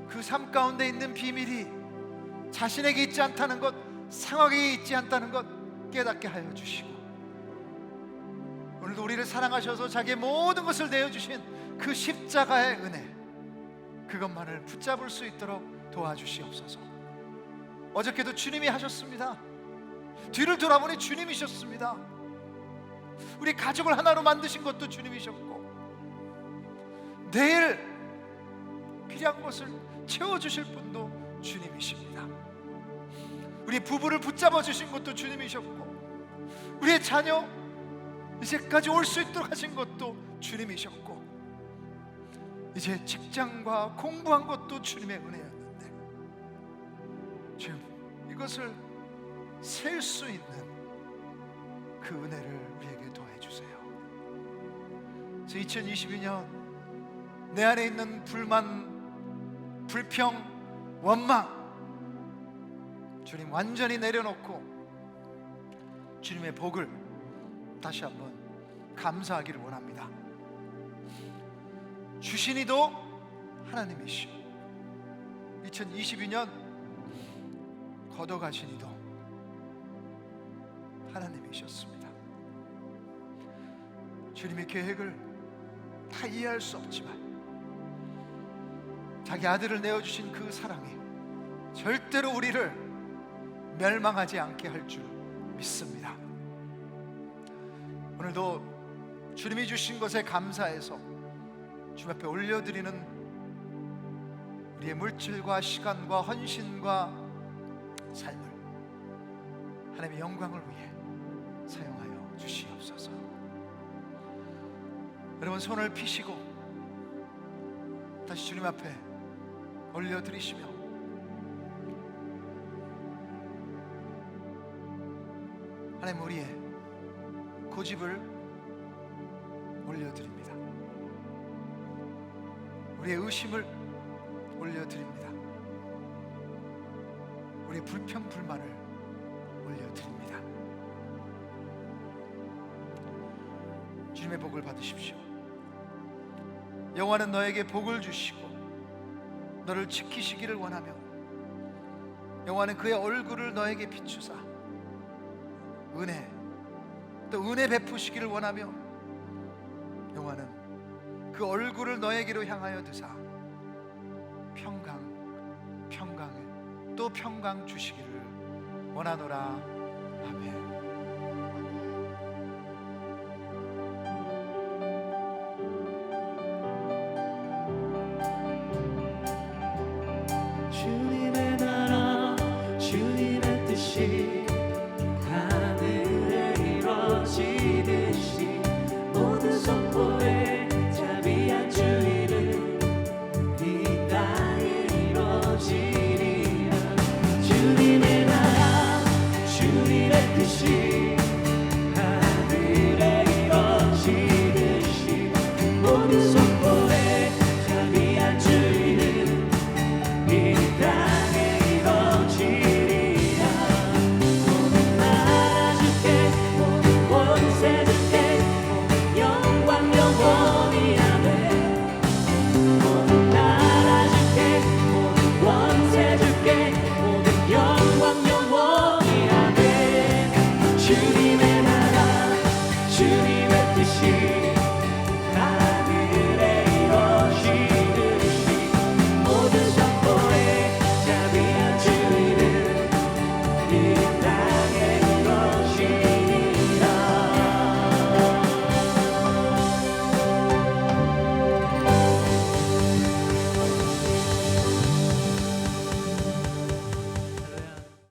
[SPEAKER 5] 그 삶 가운데 있는 비밀이 자신에게 있지 않다는 것, 상황에 있지 않다는 것 깨닫게 하여 주시고, 오늘도 우리를 사랑하셔서 자기의 모든 것을 내어주신 그 십자가의 은혜, 그것만을 붙잡을 수 있도록 도와주시옵소서. 어저께도 주님이 하셨습니다. 뒤를 돌아보니 주님이셨습니다. 우리 가족을 하나로 만드신 것도 주님이셨고, 내일 필요한 것을 채워주실 분도 주님이십니다. 우리 부부를 붙잡아 주신 것도 주님이셨고, 우리의 자녀 이제까지 올 수 있도록 하신 것도 주님이셨고, 이제 직장과 공부한 것도 주님의 은혜였는데, 주님 이것을 셀 수 있는 그 은혜를 우리에게 더해 주세요. 2022년 내 안에 있는 불만, 불평, 원망, 주님 완전히 내려놓고 주님의 복을 다시 한번 감사하기를 원합니다. 주신 이도 하나님이시오, 2022년 걷어가신 이도 하나님이셨습니다. 주님의 계획을 다 이해할 수 없지만 자기 아들을 내어주신 그 사랑이 절대로 우리를 멸망하지 않게 할 줄 믿습니다. 오늘도 주님이 주신 것에 감사해서 주님 앞에 올려드리는 우리의 물질과 시간과 헌신과 삶을 하나님의 영광을 위해 사용하여 주시옵소서. 여러분 손을 피시고 다시 주님 앞에 올려드리시며, 하나님 우리의 고집을 올려드립니다. 우리의 의심을 올려드립니다. 우리의 불평 불만을 올려드립니다. 주님의 복을 받으십시오. 여호와는 너에게 복을 주시고 너를 지키시기를 원하며, 여호와는 그의 얼굴을 너에게 비추사 은혜, 또 은혜 베푸시기를 원하며, 여호와는 그 얼굴을 너에게로 향하여 드사 평강, 평강에 또 평강 주시기를 원하노라. 아멘.
[SPEAKER 4] 주님의 나라 주님의 뜻이 하늘에 이루어지듯